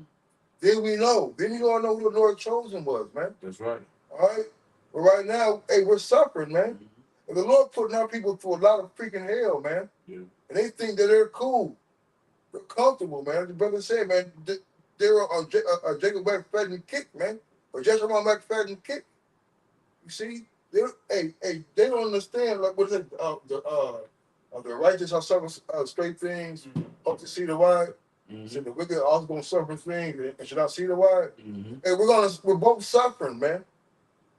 Then we know. Then you gonna know who the Lord chosen was, man.
That's right.
All right. But right now, hey, we're suffering, man. And the Lord putting our people through a lot of freaking hell, man.
Yeah.
And they think that they're cool, they're comfortable, man. The brother said, man, they're a Jacob McFadden kick, man, or Jeshurun McFadden kick. You see, they don't understand like what is it? The righteous are suffer straight things, hope to see the wide.
Mm-hmm.
So the wicked are also gonna suffer things and should not see the wide.
Mm-hmm.
Hey, we're both suffering, man.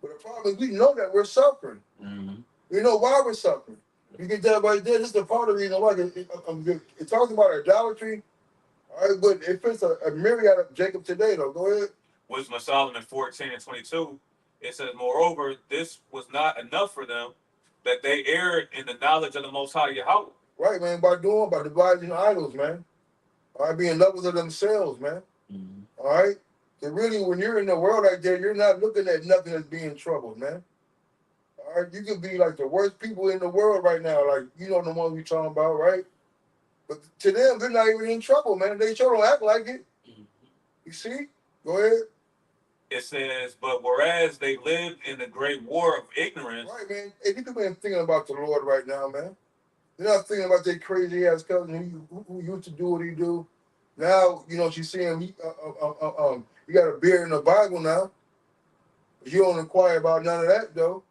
But the problem is we know that we're suffering.
Mm-hmm.
We know why we're suffering. You get that right there. This is the part of the reason why it talks about idolatry. All right, but it fits a myriad of Jacob today, though. Go ahead.
Wisdom of Solomon 14:22. It says, moreover, this was not enough for them, that they erred in the knowledge of the Most High Yahweh.
Right, man, by dividing idols, man. All right, being lovers of themselves, man.
Mm-hmm.
All right? So really, when you're in the world like that, you're not looking at nothing as being troubled, man. All right? You could be like the worst people in the world right now, like, you know the ones we talking about, right? But to them, they're not even in trouble, man. They sure don't act like it.
Mm-hmm.
You see? Go ahead.
It says, but whereas they lived in the great war of ignorance.
Right, man. Hey, people been thinking about the Lord right now, man. They're not thinking about their crazy ass cousin who used to do what he do. Now, you know, she's seeing he got a beard in the Bible now. You don't inquire about none of that, though.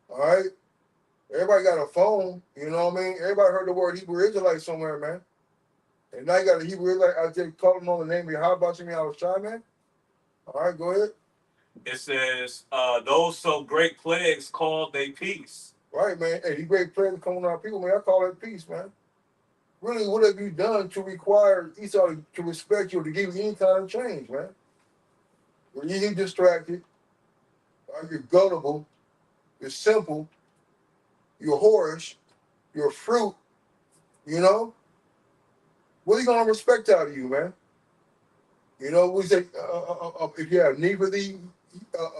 All right? Everybody got a phone, you know what I mean? Everybody heard the word Hebrew Israelite somewhere, man. And now you got a Hebrew Israelite out there calling on the name of Yahweh Shemi Al-Shai, man. All right, go ahead.
It says, those so great plagues called they peace.
Right, man. Hey, these great players coming on our people, man. I call it peace, man. Really, what have you done to require Esau to respect you or to give you any kind of change, man? When you get distracted, you're gullible, you're simple, you're whorish, you're a fruit, you know? What are you going to respect out of you, man? You know, we say, if you have need for thee,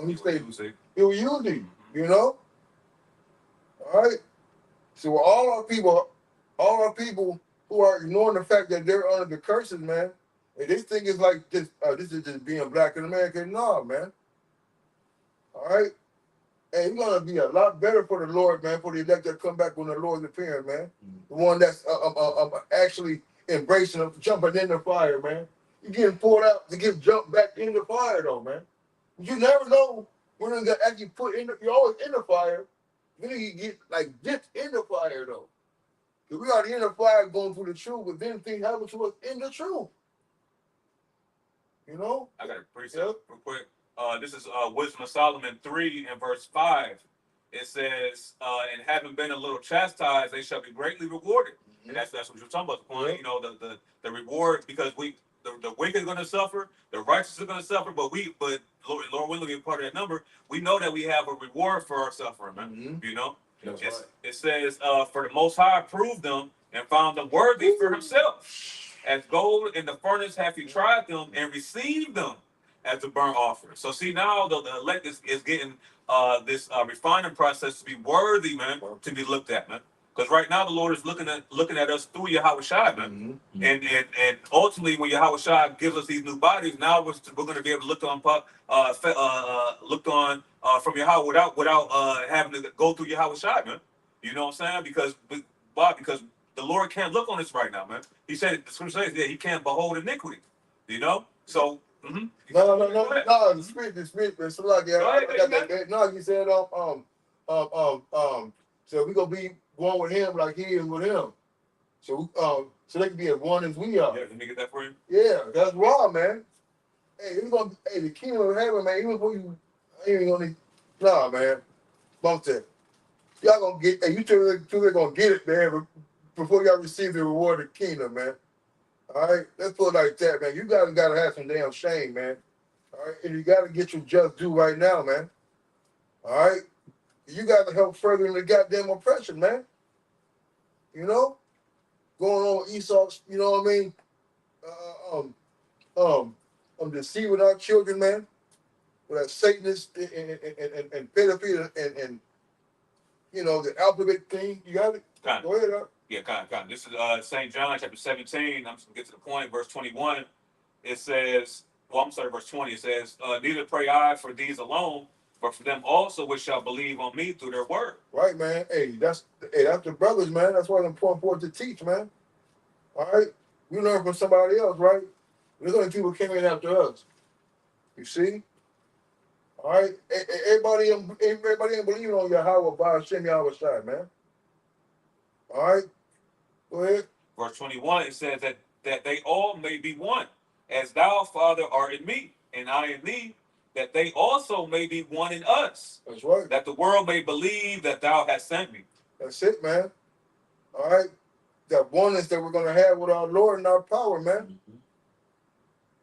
we say, it will use thee, you know? All right? So all our people who are ignoring the fact that they're under the curses, man, and they think it's like this is just being black in America. No, man. All right? Hey, it's going to be a lot better for the Lord, man, for the elect that come back when the Lord's appearing, man. The one that's actually embracing them, jumping in the fire, man. You're getting pulled out to get jumped back in the fire, though, man. You never know when you're going to actually you're always in the fire. Then you get, like, dipped in the fire, though. Because we are in the fire going through the truth, but then things happen to us in the truth. You know?
I got a precept real quick. This is Wisdom of Solomon 3 and verse 5. It says, and having been a little chastised, they shall be greatly rewarded. Mm-hmm. And that's what you're talking about. The point, yeah. You know, the reward, because the wicked are going to suffer, the righteous are going to suffer, but Lord willing, be part of that number. We know that we have a reward for our suffering, man. Mm-hmm. You know, it says, for the Most High proved them and found them worthy for Himself. As gold in the furnace hath He tried them and received them as a burnt offering. So see, now the elect is getting this refining process to be worthy, man, to be looked at, man. Because right now the Lord is looking at us through Yahweh Shai, man. Mm-hmm. And ultimately, when Yahweh Shai gives us these new bodies, now we're going to be able to look on from Yahweh without having to go through Yahweh Shai, man. You know what I'm saying? Because the Lord can't look on us right now, man. He said, the scripture says that He can't behold iniquity. You know? So,
No, the spirit, man. So like, no, you said, so we gonna be one with Him like He is with Him. So, so they can be as one as we are.
Yeah, let me get that for you.
Yeah, that's raw, man. Hey, the kingdom of heaven, man. Even before you ain't even gonna, nah, man. Bump that. Y'all gonna get, hey, you two are gonna get it, man. Before y'all receive the reward of the kingdom, man. All right, let's put it like that, man. You guys gotta have some damn shame, man. All right, and you got to get your just due right now, man. All right, you got to help furthering the goddamn oppression, man. You know, going on Esau's, you know what I mean? Deceiving our children, man. With that Satanist and pedophilia and you know the alphabet thing. You got it.
Kind of.
Go ahead.
Yeah, kind of. This is St. John chapter 17. I'm just gonna get to the point. Verse 21. It says, well, I'm sorry, verse 20. It says, neither pray I for these alone, but for them also which shall believe on me through their word.
Right, man. Hey, that's the brothers, man. That's why it's important to teach, man. All right, we learn from somebody else, right? There's only people came in after us. You see? All right, everybody ain't believing on Yahweh by Hashem Yahweh side, man. All right, go ahead.
Verse 21, it says that they all may be one, as thou, Father, art in me, and I in thee, that they also may be one in us.
That's right.
That the world may believe that thou hast sent me.
That's it, man. All right, that oneness that we're gonna have with our Lord and our power, man.
Mm-hmm.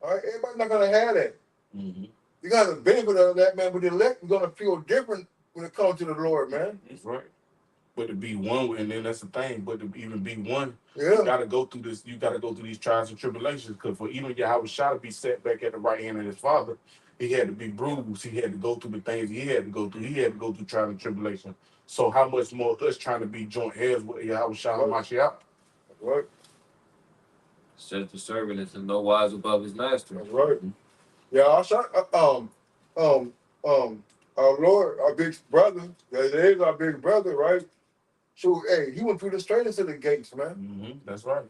All right, everybody's not gonna have that.
Mm-hmm.
You got the benefit of that, man. But the elect are gonna feel different when it comes to the Lord, man.
That's right. But to be one, and then that's the thing. But to even be one,
Yeah.
you gotta go through this. You gotta go through these trials and tribulations. Because for even Yahweh Shah to be set back at the right hand of his Father, he had to be bruised. He had to go through the things he had to go through. He had to go through trial and tribulation. So how much more us trying to be joint heirs with Yahweh Shah and Mashiach?
That's right.
Says the servant is in no wise above his master.
That's right. Yeah, I shot. Our Lord, our big brother, that is our big brother, right? So, hey, he went through the straightest of the gates, man.
Mm-hmm. That's right.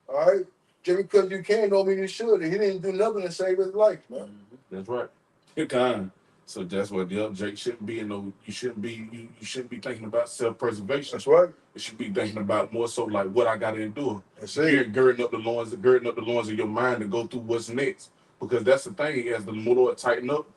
All right, just because you can don't mean you should. He didn't do nothing to save his life, man.
Mm-hmm. That's right. Good time. So that's what the object shouldn't be. You shouldn't be. You shouldn't be thinking about self-preservation.
That's right.
You should be thinking about more so like what I got to endure.
That's it.
Girding up the loins of your mind to go through what's next. Because that's the thing. As the Lord tighten up,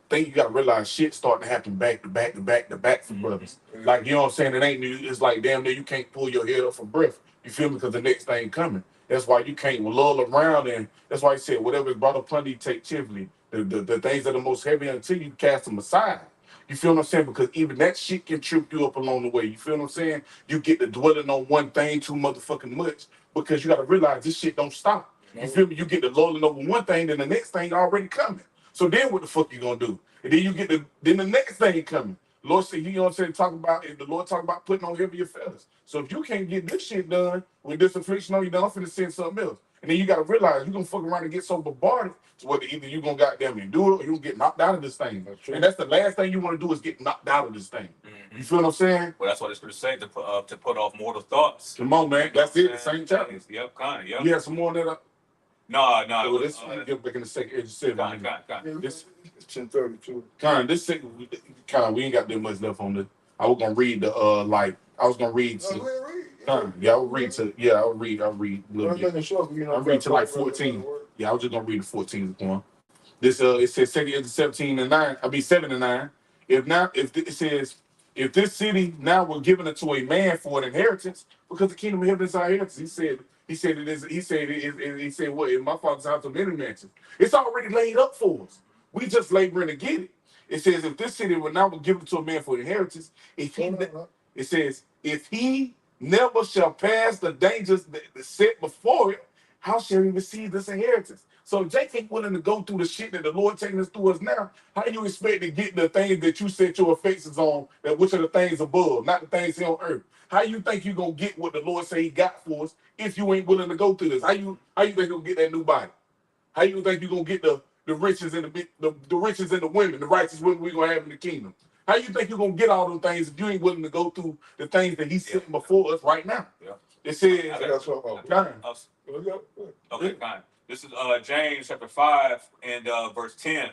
thing you got to realize shit starting to happen back to back for brothers.
Mhm.
Like, you know what I'm saying? It ain't new. It's like damn near you can't pull your head up for breath. You feel me? Because the next thing coming. That's why you can't lull around, and that's why he said whatever is brought upon thee, take cheerfully. The things that are most heavy until you cast them aside. You feel what I'm saying? Because even that shit can trip you up along the way. You feel what I'm saying? You get to dwelling on one thing too motherfucking much because you got to realize this shit don't stop. You feel me? You get to lolling over one thing, then the next thing already coming. So then what the fuck you gonna do? And then you get then the next thing coming. Lord said, you know what I'm saying? The Lord talk about putting on heavier feathers. So if you can't get this shit done with this affliction on you, then I'm finna send something else. And then you gotta realize you're gonna fuck around and get so bombarded to whether either you gonna goddamn endure or you gonna get knocked out of this thing. And that's the last thing you wanna do is get knocked out of this thing.
Mm-hmm.
You feel what I'm saying?
Well, that's what it's going to say to put off mortal thoughts.
Come on, man. That's it. The same chapter.
Yep, kind of. Yep.
You have some more on that?
No.
Well, this get back in the second edge.
Kind.
Yeah,
This
it's 10:32.
we ain't got that much left on this. I was gonna read the I was gonna read
No,
to
go ahead, read.
I'll read a little bit.
Making sure, you know,
I'll read to like 14. Yeah, I was just gonna read the 14th one. This it says 17 and 9. 7 and 9. If this city now were given unto a man for an inheritance, because the kingdom of heaven is our inheritance. He said what in my father's house are many mansions. It's already laid up for us. We just laboring to get it. It says if this city were now given to a man for inheritance, it says if he never shall pass the dangers that set before it, how shall he receive this inheritance? So if Jake ain't willing to go through the shit that the Lord taking us through us now, how you expect to get the things that you set your affections on, that which are the things above, not the things here on earth? How you think you gonna get what the Lord say he got for us if you ain't willing to go through this? How you think you're gonna get that new body? How you think you're gonna get the riches and the riches and the women, the righteous women we're gonna have in the kingdom? How you think you're gonna get all those things if you ain't willing to go through the things that he's sitting before us right now?
Yeah.
It says,
That's what
Okay, fine. This is James chapter 5 and verse 10.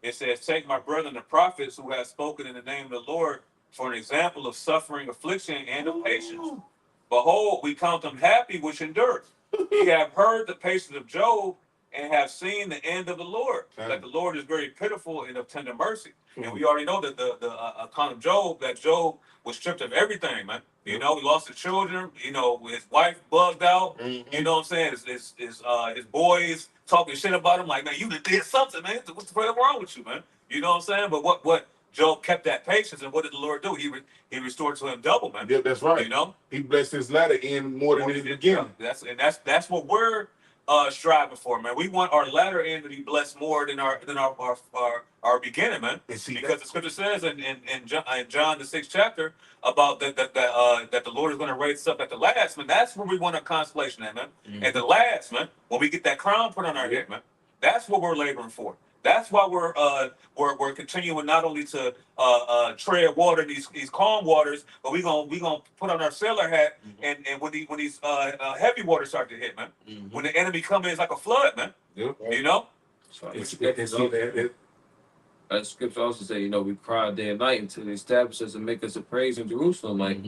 It says, take my brethren the prophets who have spoken in the name of the Lord for an example of suffering, affliction, and of patience. Behold, we count them happy which endure. Ye have heard the patience of Job, and have seen the end of the Lord. That the Lord is very pitiful and of tender mercy. And we already know that the account of Job, that Job was stripped of everything, man. You know, he lost his children. You know, his wife bugged out. You know what I'm saying? His boys talking shit about him, like, man, you did something, man. What the fuck wrong with you, man? You know what I'm saying? But what Job kept that patience, and what did the Lord do? He restored to him double, man.
Yeah, that's right.
You know,
he blessed his latter end more than his beginning.
That's what we're striving for, man. We want our latter end to be blessed more than our beginning, man.
And see,
Because the scripture says in John the 6th chapter about that the Lord is going to raise us up at the last, man. That's where we want a consolation at, man. At the last, man, when we get that crown put on our head, man. That's what we're laboring for. That's why we're continuing not only to tread water these calm waters, but we gonna put on our sailor hat, and when these heavy waters start to hit, man, when the enemy come in, it's like a flood, man.
Yep.
You know.
As scripture also say, you know, we cry day and night until they establish us and make us a praise in Jerusalem. Like,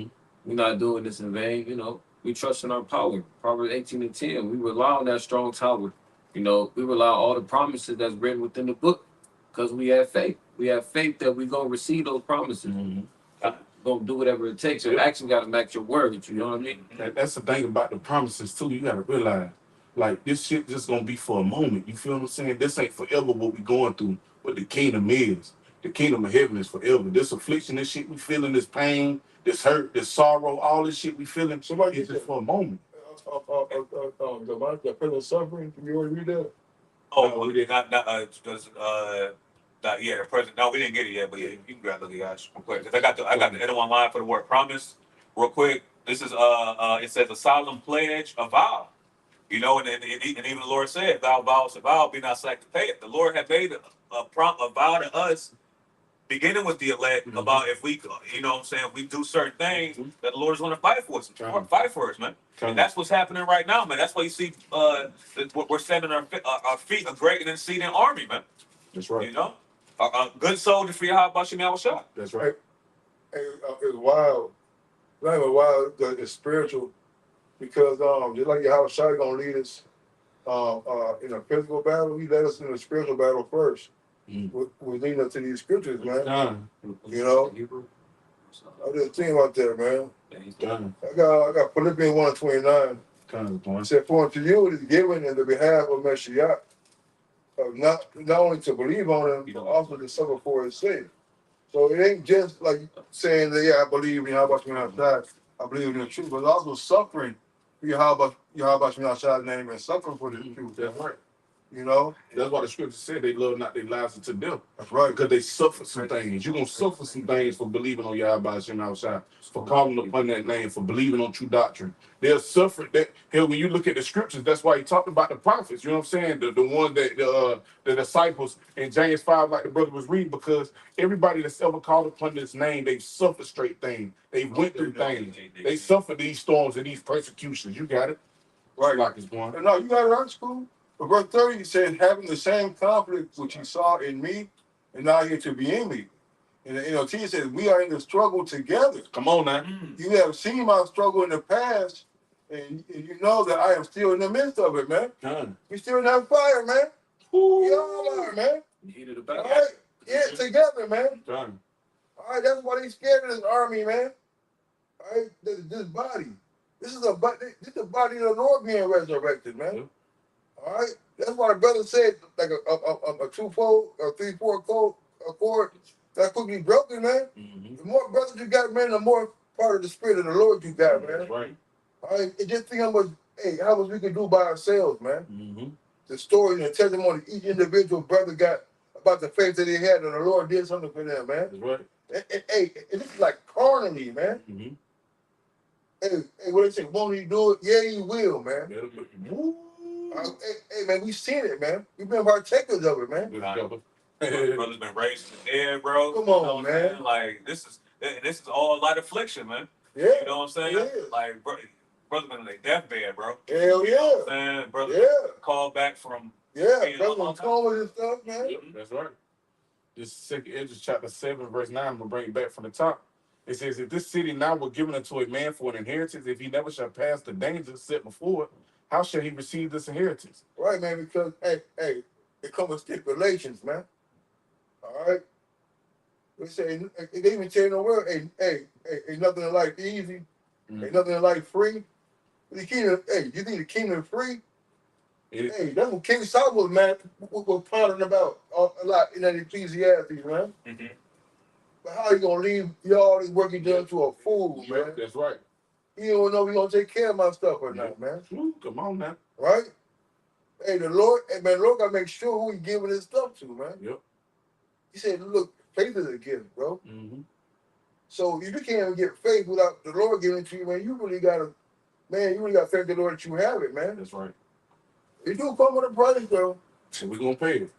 we're not doing this in vain, you know. We trust in our power. Proverbs 18:10. We rely on that strong tower. You know, we rely on all the promises that's written within the book because we have faith. We have faith that we're going to receive those promises. Going to do whatever it takes. So action got to match your words. You know what I mean?
That's the thing about the promises, too. You got to realize, like, this shit just going to be for a moment. You feel what I'm saying? This ain't forever what we going through. What the kingdom is. The kingdom of heaven is forever. This affliction, this shit we feeling, this pain, this hurt, this sorrow, all this shit we feeling,
Somebody
is just for a moment.
The present suffering. Can you already read that?
Oh,
No,
well,
we didn't.
not yeah, the president. No, we didn't get it yet, but yeah, you can grab the guys real quick. 'Cause I got the N1 line for the word promise, real quick. This is it says a solemn pledge, a vow. You know, and even the Lord said, "Thou vowest a vow, be not slack to pay it." The Lord had made a vow to us, beginning with the elect, about if we, you know what I'm saying, if we do certain things, that the Lord is going to fight for us, fight for us, man. And that's what's happening right now, man. That's why you see we're sending our feet a great and exceeding army, man.
That's right.
You know, a good soldier for your hot Bashim Yahushua.
That's right.
Hey, it's wild. Not even wild. It's spiritual because just like how Shai gonna lead us in a physical battle, he led us in a spiritual battle first. We're leading us to these scriptures, man. You know, I just think about that, man. I got Philippians 1:29. It said, "For unto you it is given in the behalf of Mashiach, not only to believe on him, but also to suffer for his sake." So it ain't just like saying that, yeah, I believe in Yahweh, I believe in the truth, but also suffering for Yahweh's name and suffering for the truth.
That's right.
You know?
That's why the scripture said they love not their lives unto death.
That's right.
Because they suffer some things. You're going to suffer some things for believing on Yahweh Shem outside, for calling upon that name, for believing on true doctrine. They'll suffer that. Hell, when you look at the scriptures, that's why he talked about the prophets. You know what I'm saying? The ones that the disciples in James 5, like the brother was reading, because everybody that's ever called upon this name, they've suffered straight things. They went through things. They suffered these storms and these persecutions. You got it?
Right.
Like it's going.
No, you got it right, school. But verse 30 he said, having the same conflict which he saw in me, and now here to be in me. And the NLT says, we are in the struggle together.
Come on now.
You have seen my struggle in the past, and you know that I am still in the midst of it, man. We still in that fire, man. We all are, man.
Heat of the
All
battle.
right? Yeah, together, man.
Done.
All right, that's why they scared of this army, man. All right, this body. This is the body of the Lord being resurrected, man.
Yep.
All right, that's why the brother said like a two-fold or three-fold cord that's quickly broken, man. The more brothers you got, man, the more part of the spirit of the Lord you got, man.
That's right.
All right, and just think how much we can do by ourselves, man. The story and the testimony each individual brother got about the faith that he had, and the Lord did something for them, man.
That's right.
Hey, this is like carnally, man. Hey, what they say? Won't he do it? Yeah, he will, man. Hey, man, we seen it, man. We've been partakers of it, man.
Brother's been raised in the air, bro.
Come on,
you know what I'm
man.
saying? Like this is all light affliction, man.
Yeah.
You know what I'm saying?
Yeah.
Like brother been in a deathbed, bro.
Hell
You know what I'm saying? Brother called back from
yeah, brother comas and stuff, man.
That's right. This second Ezra chapter 7, verse 9, I'm gonna bring it back from the top. It says, if this city now were given unto a man for an inheritance, if he never shall pass the dangers set before it, how shall he receive this inheritance?
Right, man, because hey, it comes with stipulations, man. All right. They say they even tell you in the world, ain't nothing in life easy, ain't nothing in life free. The kingdom, you think the kingdom is free? That's what King Solomon, man, was pondering about a lot in that Ecclesiastes, man.
Mm-hmm.
But how you gonna leave all this work you done to a fool, man?
That's right.
You don't know if you gonna take care of my stuff or not, man.
Come on now.
Right? Hey, the Lord gotta make sure who he giving his stuff to, man.
Yep.
He said, look, faith is a gift, bro.
Mm-hmm.
So if you can't even get faith without the Lord giving it to you, man, you really gotta thank the Lord that you have it, man.
That's right.
It do come with a price, though.
So we're gonna pay it.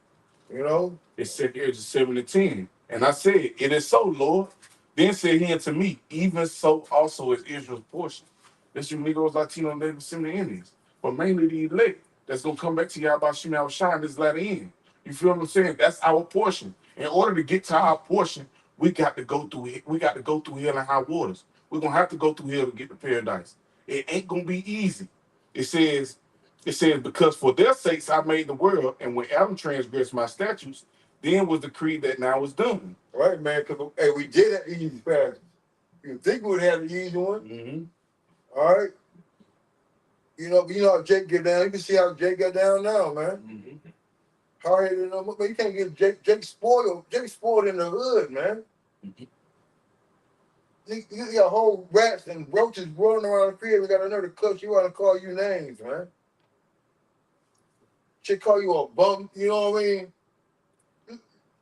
You know?
It said here's 7 to 10. And I said, it is so, Lord. Then said he unto me, even so also is Israel's portion. That's you Negroes, Latinos, Native Seminary Indians. But mainly the elect that's gonna come back to Yahweh Shemel Shine this latter end. You feel what I'm saying? That's our portion. In order to get to our portion, we got to go through hell and high waters. We're gonna have to go through hell to get to paradise. It ain't gonna be easy. It says, because for their sakes I made the world, and when Adam transgressed my statutes, then was decreed that now is done.
Right, man, because we did have the easy passage. You think we would have the easy one?
Mm-hmm.
All right. You know how Jake get down. You can see how Jake got down now, man.
Mm-hmm.
Hard headed, but you can't get Jake spoiled. Jake spoiled in the hood, man.
Mm-hmm.
You got whole rats and roaches rolling around the field. We got another cuss you out and call you names, man. Chick call you a bum. You know what I mean?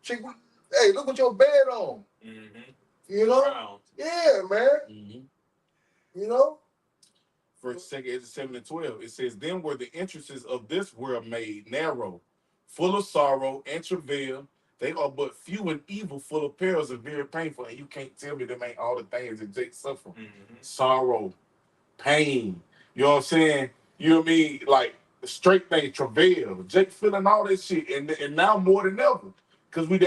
Chick, hey, look what your bed on.
Mm-hmm.
You know?
Wow.
Yeah, man.
Mm-hmm.
You know?
First, 2 7 and 12. It says, then were the entrances of this world made narrow, full of sorrow and travail. They are but few and evil, full of perils and very painful. And you can't tell me them ain't all the things that Jake suffer.
Mm-hmm.
Sorrow, pain. You know what I'm saying? You know what I mean? Like straight thing, travail. Jake feeling all this shit, and now more than ever, because we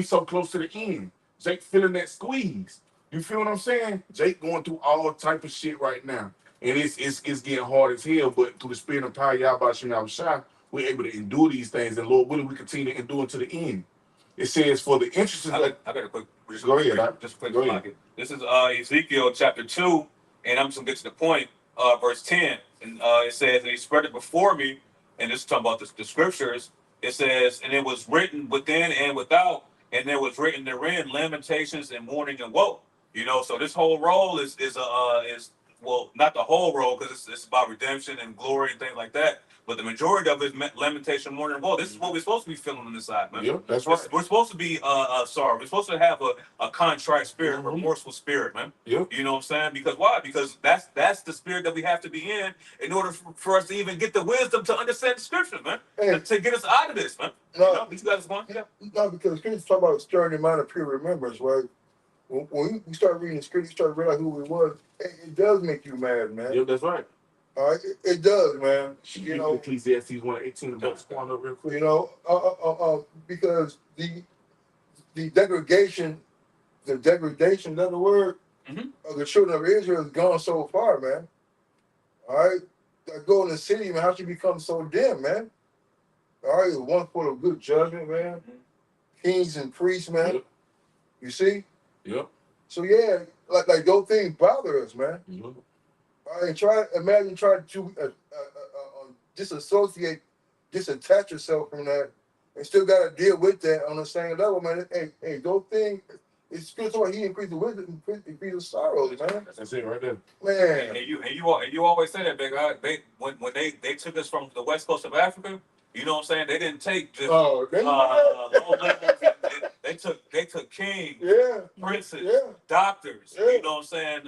so close to the end. Jake feeling that squeeze. You feel what I'm saying? Jake going through all type of shit right now, and it's getting hard as hell. But through the spirit of power, Yahweh Shem Shai, we're able to endure these things, and Lord willing, we continue to endure to the end. It says, for the interests
I
of...
got a quick.
Go ahead.
Just quick.
Go ahead.
This is Ezekiel chapter 2, and I'm just gonna get to the point. Verse 10, and it says, and he spread it before me, and this is talking about the scriptures. It says, and it was written within and without, and there was written therein lamentations and mourning and woe. You know, so this whole role is well, not the whole role, because it's about redemption and glory and things like that. But the majority of it is lamentation, mourning, and woe. This is what we're supposed to be feeling on this side, man.
Yep, that's right.
We're supposed to be sorry. We're supposed to have a contrite spirit,
Mm-hmm.
remorseful spirit, man.
Yep.
You know what I'm saying? Because why? Because that's the spirit that we have to be in order for us to even get the wisdom to understand the scriptures, man.
Hey.
To get us out of this, man.
No.
You know, these guys want. Yeah.
No, because scriptures talk about stirring the mind of pure remembrance, right? When you start reading the scripture, you start realizing who we was. It does make you mad, man.
Yep, that's right.
All right, it does, man. You know,
Ecclesiastes 1:18 about spawn up real quick.
you know, because the degradation, is that the word, of the children of Israel has gone so far, man. All right, that golden city, man, how she become so dim, man? All right, one full of good judgment, man. Kings and priests, man.
Yep.
You see?
Yep.
So yeah, like those things bother us, man.
Yep.
All right, try to disassociate, disattach yourself from that, and still got to deal with that on the same level, man. Hey, those things. It's good so he increased the wisdom, increase the sorrows, man.
That's it right there.
Man.
And you always say that, big guy. When they took us from the west coast of Africa, you know what I'm saying? They didn't take just they took kings, princes, doctors.
Yeah.
You know what I'm saying?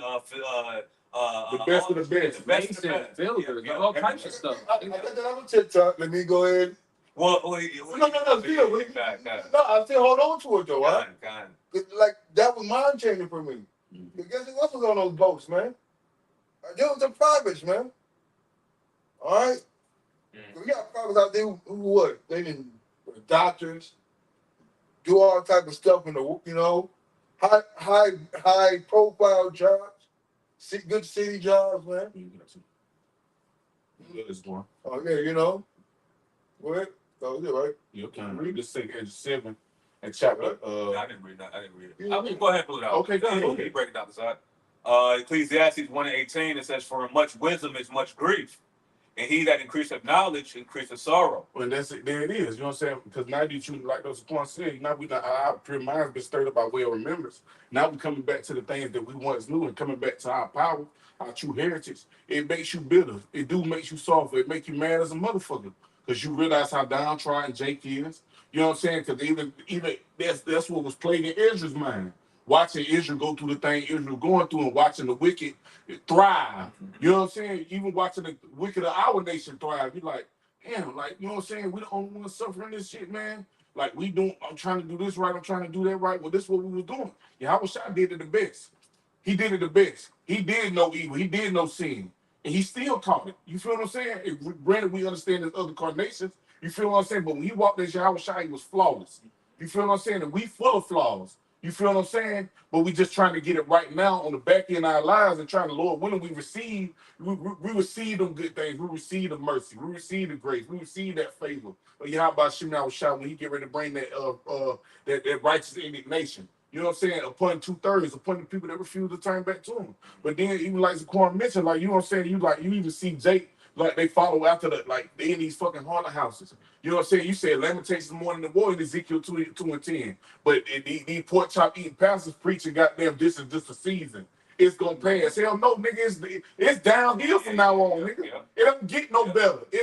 The best of the best.
The best of the best.
Builders, all types of stuff.
I got that on TikTok. Let me go ahead.
Well,
No, I still hold on to it though, right? Like that was mind changing for me. Guess who else was on those boats, man? They was the privates, man. All right. We got privates out there who what? They didn't doctors, do all type of stuff in the high profile jobs, good city jobs, man.
It's one.
Oh yeah, you know. Go ahead. Oh, yeah, right.
You can read the second Ezra 7 and chapter.
I didn't read that. I didn't read it. I mean, go ahead and pull it out.
Okay, go ahead.
He break it down the side. Ecclesiastes 1:18, it says, "For much wisdom is much grief, and he that increaseth knowledge increaseth sorrow."
Well, that's it. There it is. You know what I'm saying? Because now that you, like those points said, now we not our pure minds been stirred up by way of remembrance. Now we coming back to the things that we once knew and coming back to our power, our true heritage. It makes you bitter. It do makes you soft. It make you mad as a motherfucker because you realize how downtrodden Jake is. You know what I'm saying? Because even that's what was playing in Israel's mind. Watching Israel go through the thing Israel going through and watching the wicked thrive. You know what I'm saying? Even watching the wicked of our nation thrive. You like, damn, like, you know what I'm saying? We the only ones suffering this shit, man. Like, I'm trying to do this right, I'm trying to do that right. Well, this is what we was doing. Yahweh Shai did it the best. He did it the best. He did no evil. He did no sin. And he still taught it. You feel what I'm saying? Granted, we understand there's other carnations. You feel what I'm saying? But when he walked this Yahweh Shai, he was flawless. You feel what I'm saying? And we full of flaws. You feel what I'm saying? But we just trying to get it right now on the back end of our lives and trying to, Lord, when we receive them good things. We receive the mercy. We receive the grace. We receive that favor. But Yahweh Shai, when he get ready to bring that righteous indignation. You know what I'm saying? Upon 2/3, upon the people that refuse to turn back to him. But then even like Zaquan mentioned, like, you know what I'm saying? You even see Jake, like, they follow after they in these fucking haunted houses. You know what I'm saying? You said Lamentations morning the war in Ezekiel 2:10. But these pork chop eating pastors preaching, goddamn, this is just a season. It's gonna pass. Hell no, nigga, it's downhill from now on, nigga. It don't get no better. You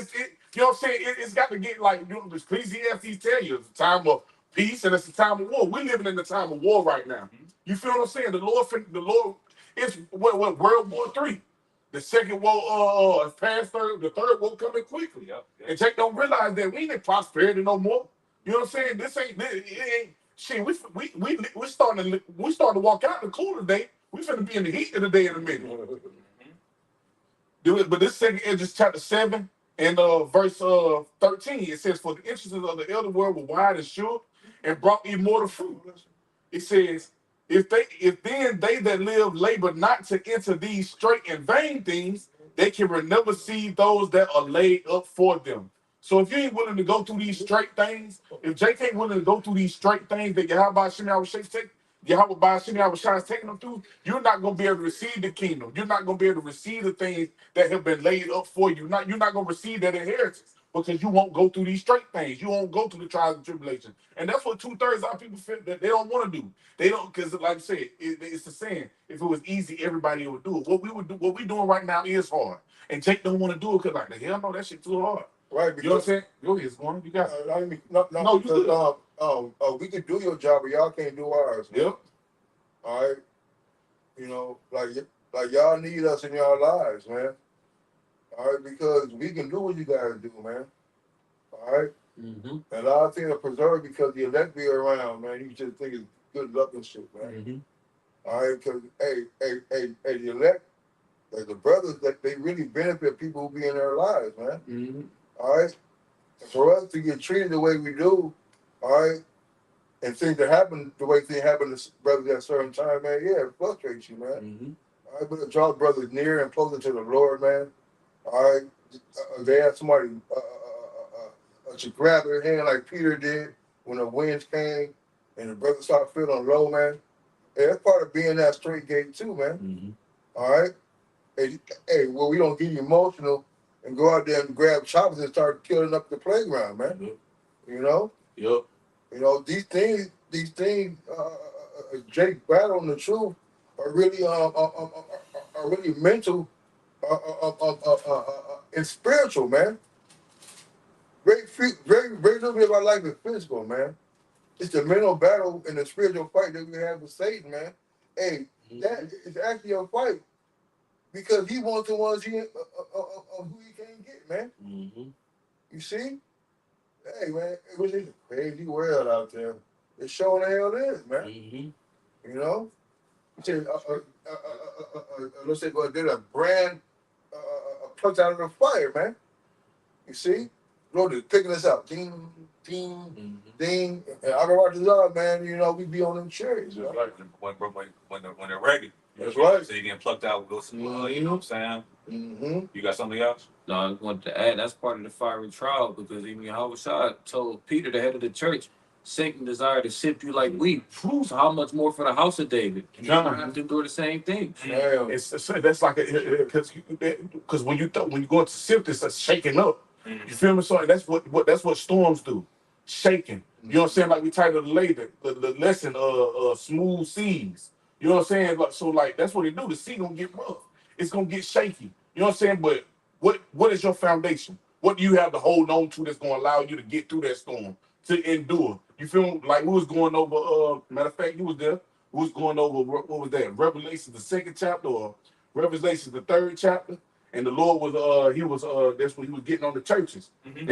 know what I'm saying? It's got to get like, you know, the Ecclesiastes tell you, it's a time of peace and it's a time of war. We're living in the time of war right now. You feel what I'm saying? The Lord, it's what World War III. The second war past the third war coming quickly. And Jake don't realize that we ain't in prosperity no more. You know what I'm saying? It ain't shit. We starting to walk out in the cool today. We finna be in the heat of the day in a minute. Do it, but this second Ezra chapter 7 and verse 13, it says, "For the interests of the elder world were wide and sure, and brought immortal fruit." It says, if then they that live labor not to enter these straight and vain things, they can never see those that are laid up for them. So if you ain't willing to go through these straight things, if Jake ain't willing to go through these straight things that Yahweh Shai is taking them through, you're not going to be able to receive the kingdom. You're not going to be able to receive the things that have been laid up for you. You're not going to receive that inheritance because you won't go through these straight things. You won't go through the trials and tribulations. And that's what 2/3 of our people feel that they don't want to do. They don't, because like I said, it's the saying, if it was easy, everybody would do it. What we doing right now is hard. And Jake don't want to do it because like, the hell no, that shit too hard.
Right.
You know what I'm saying? Go ahead, Squan. You got it.
No, because we can do your job, but y'all can't do ours. Man.
Yep.
All right. You know, like y'all need us in your lives, man. All right, because we can do what you guys do, man. All right.
Mm-hmm.
And a lot of things are preserved because the elect be around, man. You just think it's good luck and shit, man.
Mm-hmm.
All right, because the elect, like the brothers, that they really benefit people who be in their lives, man.
Mm-hmm.
All right. And for us to get treated the way we do, all right, and things that happen the way things happen to brothers at a certain time, man, yeah, it frustrates you, man.
Mm-hmm.
All right, but it draws brothers near and closer to the Lord, man. All right, they have somebody to grab their hand like Peter did when the winds came and the brothers started feeling low, man. Hey, that's part of being that straight gate too, man.
Mm-hmm.
All right. Hey, well, we don't get emotional and go out there and grab choppers and start killing up the playground, man.
Yep.
You know.
Yep.
You know, these things, Jake battle and the truth are really mental, and spiritual, man. Very little bit of our life is physical, man. It's the mental battle and the spiritual fight that we have with Satan, man. Hey, that is actually a fight because he wants the ones who he can't get, man.
Mm-hmm.
You see? Hey, man, it was a crazy world out there. It sure the hell is, man.
Mm-hmm.
You know? Let's say, well, there's a brand plucked out of the fire, man. You see? Lord is picking us up. Ding, ding, ding. And I go out to God, man, you know, we be on them cherries.
Just like when they're ready.
That's right.
So you're getting plucked out with some, you know what I'm saying?
Mm-hmm.
You got something else?
No, I want to add that's part of the fiery trial because even Yahushua told Peter, the head of the church, Satan desire to sift you like wheat. So how much more for the house of David? You don't have to do the same thing.
Damn.
That's like because when you go into sift, it's a shaking up. You feel me? So that's what storms do, shaking. You know what I'm saying? Like we titled later the lesson smooth seas. You know what I'm saying? Like, so like that's what it do. The sea gonna get rough. It's gonna get shaky. You know what I'm saying? But what is your foundation? What do you have to hold on to that's gonna allow you to get through that storm, to endure? You feel like we was going over, matter of fact, you was there. We was going over, what was that? Revelation, the 2nd chapter, or Revelation, the 3rd chapter. And the Lord was, that's when he was getting on the churches. And he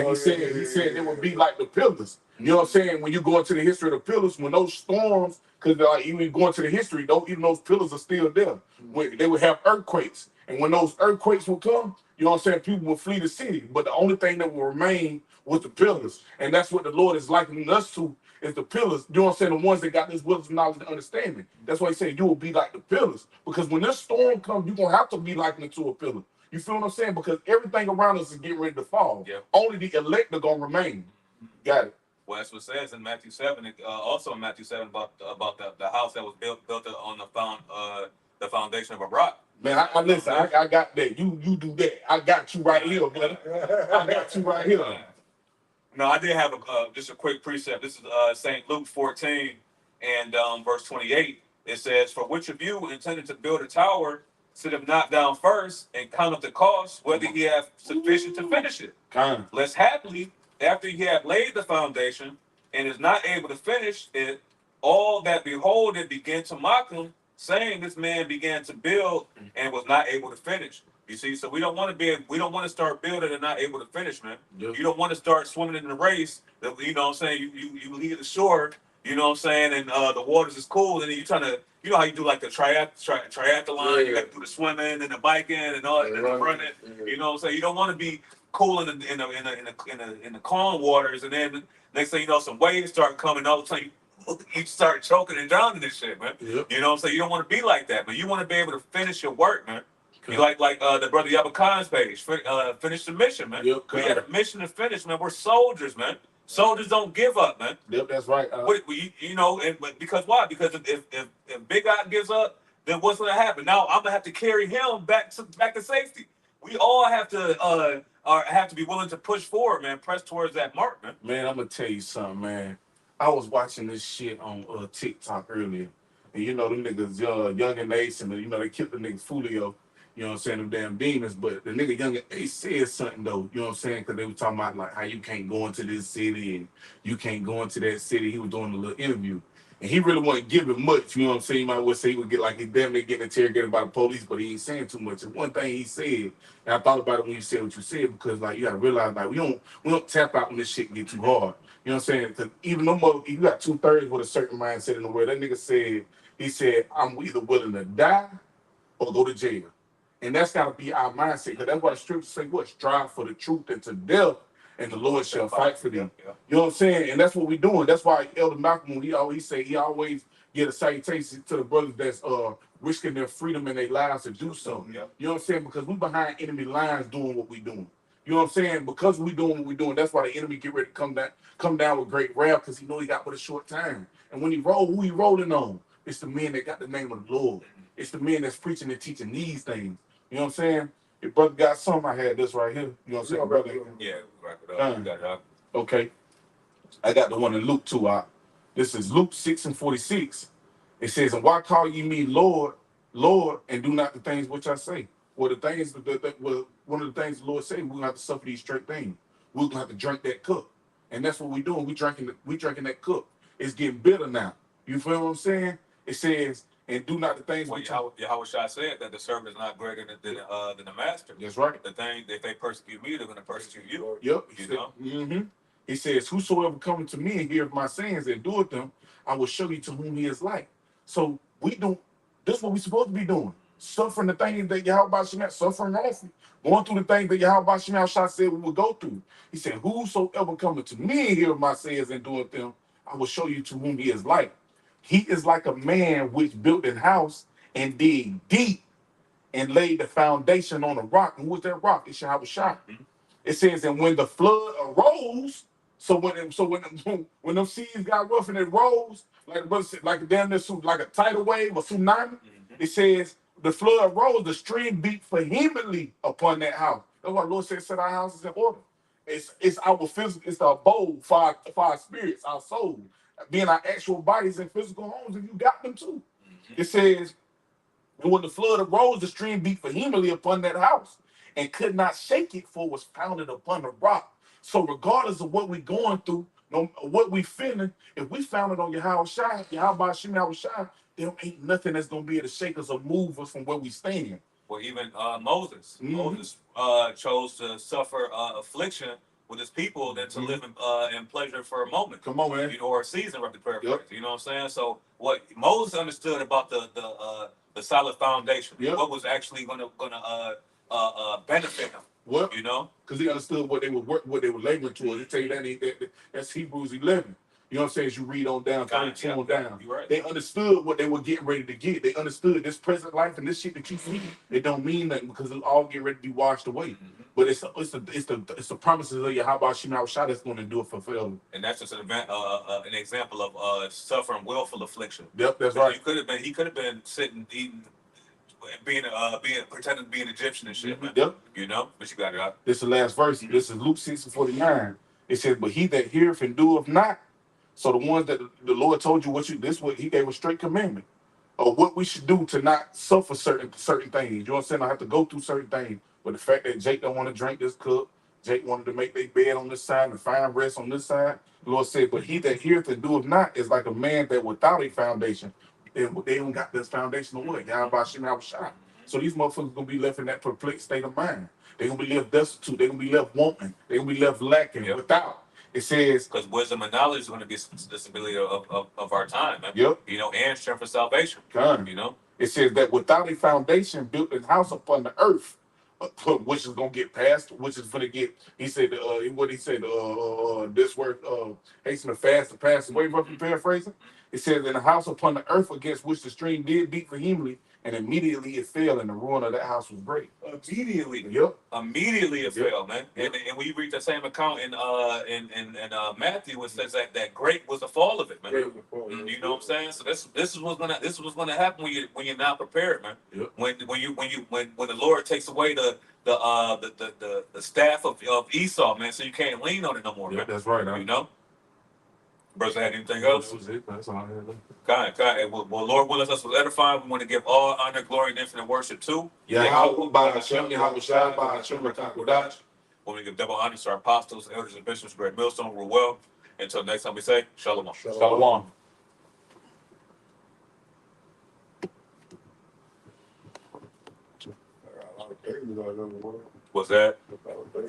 said it would be like the pillars. You know what I'm saying? When you go into the history of the pillars, when those storms, because like even going to the history, even those pillars are still there. When they would have earthquakes. And when those earthquakes would come, you know what I'm saying, people would flee the city. But the only thing that will remain was the pillars. And that's what the Lord is likening us to, is the pillars. You know what I'm saying? The ones that got this wisdom, knowledge, and understanding. That's why he said you will be like the pillars. Because when this storm comes, you're going to have to be likened to a pillar. You feel what I'm saying? Because everything around us is getting ready to fall.
Yeah.
Only the elect are going to remain. Got it.
Well, that's what it says in Matthew 7. Also in Matthew 7 about the house that was built on the foundation of a rock.
Man, I listen. I got that. You do that. I got you right here, brother. I got you right here.
No, I did have just a quick precept. This is St. Luke 14 and verse 28. It says, "For which of you intended to build a tower, sit him not down first and count up the cost, whether he have sufficient to finish it?
Kind.
Less happily, after he had laid the foundation and is not able to finish it, all that behold it begin to mock him, saying, this man began to build and was not able to finish." You see, so we don't want to start building and not able to finish, man.
Yep.
You don't want to start swimming in the race that, you know what I'm saying, you leave the shore, you know what I'm saying, and the waters is cool, and then you trying to, you know how you do like the triathlon, you got to do the swimming and the biking and all and the running, you know what I'm saying. You don't want to be cool in the calm waters, and then next thing you know, some waves start coming, all of a sudden you start choking and drowning this shit, man.
Yep.
You know what I'm saying. You don't want to be like that, man. You want to be able to finish your work, man. You like the brother Yabba Khan's page, finish the mission, man.
Yep,
we got a mission to finish, man. We're soldiers, man. Soldiers don't give up, man.
Yep, that's right.
You know, but because why? Because if Big Eye gives up, then what's gonna happen? Now I'm gonna have to carry him back to safety. We all have to be willing to push forward, man. Press towards that mark, man.
Man, I'm gonna tell you something, man. I was watching this shit on TikTok earlier, and you know them niggas, Young and Ace, and you know they killed the nigga Fulio. You know what I'm saying, them damn demons. But the nigga Young and Ace said something though. You know what I'm saying, because they were talking about like how you can't go into this city and you can't go into that city. He was doing a little interview, and he really wasn't giving much. You know what I'm saying? You might well say he would get like he damn near getting interrogated by the police, but he ain't saying too much. And one thing he said, and I thought about it when you said what you said, because like you gotta realize like we don't tap out when this shit get too hard. You know what I'm saying? Because even though you got 2/3 with a certain mindset in the world, that nigga said, he said, I'm either willing to die or go to jail. And that's got to be our mindset. Because that's why the scriptures say, what? Strive for the truth and to death, and the Lord shall fight for them.
Yeah.
You know what I'm saying? And that's what we're doing. That's why Elder Malcolm, he always get a salutation to the brothers that's risking their freedom and their lives to do something.
Yeah.
You know what I'm saying? Because we behind enemy lines doing what we doing. You know what I'm saying? Because we doing what we doing, that's why the enemy get ready to come down with great wrath, because he know he got but a short time. And when he roll, who he rolling on? It's the men that got the name of the Lord. It's the men that's preaching and teaching these things. You know what I'm saying? If brother got some, I had this right here. You know what I'm saying, brother?
Yeah, wrap it up. You got it up.
Okay. I got the one in Luke 2 out. This is Luke 6:46. It says, and why call ye me Lord, Lord, and do not the things which I say? Well, the things one of the things the Lord said, we're gonna have to suffer these straight things. We're gonna have to drink that cup. And that's what we're doing. We drinking that cup. It's getting bitter now. You feel what I'm saying? It says, and do not the things
Well,
which
Yahushua said that the servant is not greater than the master.
That's right.
The thing, if they persecute me, they're going to persecute you.
Yep.
You know?
Mm-hmm. He says, whosoever cometh to me and heareth my sayings and doeth them, I will show you to whom he is like. So this is what we're supposed to be doing. Suffering the things that Yahweh Shemel, suffering awful. Going through the things that Yahweh Shemel said we would go through. He said, whosoever cometh to me and heareth my sayings and doeth them, I will show you to whom he is like. He is like a man which built a house and dig deep and laid the foundation on a rock. And who was that rock? It's Yahweh Shai. It says, and when the flood arose, when them seas got rough and it rose, like down there, like a tidal wave or tsunami, it says the flood rose, the stream beat vehemently upon that house. That's why the Lord said, set our houses in order. It's our physical, it's the abode for our spirits, our soul, being our actual bodies and physical homes, and you got them too. It says, and when the flood arose, the stream beat vehemently upon that house and could not shake it, for it was founded upon a rock. So regardless of what we're going through, what we feeling, if we found it on Yahweh Shai, Yahweh Shem Yahweh Shai, there ain't nothing that's gonna be able to shake us or move us from where we stand.
Well, even Moses, Moses chose to suffer affliction with his people than to live in pleasure for a moment.
Come on, man.
You know, or a season, right? To paraphrase.
Yep.
You know what I'm saying? So what Moses understood about the solid foundation,
Yep.
what was actually gonna benefit him.
What?
You know,
Because he understood what they were laboring towards. They tell you that's Hebrews 11. You know what I'm saying? As you read on down, 32 on down.
You're right.
They understood what they were getting ready to get. They understood this present life and this shit that you see. It don't mean nothing because it all get ready to be washed away. But it's the promises of Yahweh Shem Yahweh Shai that's going to do it for forever.
And that's just an example of suffering willful affliction.
Yep, that's right.
He could have been sitting eating, being pretending to be an Egyptian and shit, man.
Yep.
You know, but you got it out.
This is the last verse. This is Luke 6:49. It says, but he that heareth and doeth not. So the ones that the Lord told you what he gave a straight commandment of what we should do to not suffer certain things. You know what I'm saying? I have to go through certain things. But the fact that Jake don't want to drink this cup, Jake wanted to make their bed on this side and find rest on this side. The Lord said, but he that heareth and doeth not is like a man that without a foundation. They don't got this foundation of what? Yahweh Shem Yahweh Shai. So these motherfuckers gonna be left in that perplexed state of mind. They're gonna be left destitute. They're gonna be left wanting. They're gonna be left lacking without. It says,
because wisdom and knowledge is going to be the stability of our time, man.
Yep.
You know, and strength for salvation.
God.
You know,
It says that without a foundation built in house upon the earth, which is gonna get passed, which is gonna get. He said, what he said, this word, hasten to fast to pass away. Roughly paraphrasing. It says, in a house upon the earth against which the stream did beat vehemently, and immediately it fell, and the ruin of that house was great.
immediately.
Yep.
Immediately it
Yep.
fell, man.
Yep.
And when you read the same account in Matthew, it says that great was the fall of it, man. You know what I'm saying? So this is what's gonna happen when you're not prepared, man.
Yep.
When the Lord takes away the staff of Esau, man, so you can't lean on it no more,
Yeah,
man.
that's right.
You know. Brothers, had anything else?
That was it. That's all I had.
God. Well, Lord willing, us was edifying. We want to give all honor, glory, and infinite worship to
Yahweh by Hashem, Yahweh Shai by Hashem, Rakakodash.
when we give double honor to our apostles, elders, and bishops, great millstone, we're well. Until next time we say, Shalom.
Shalom.
What's that?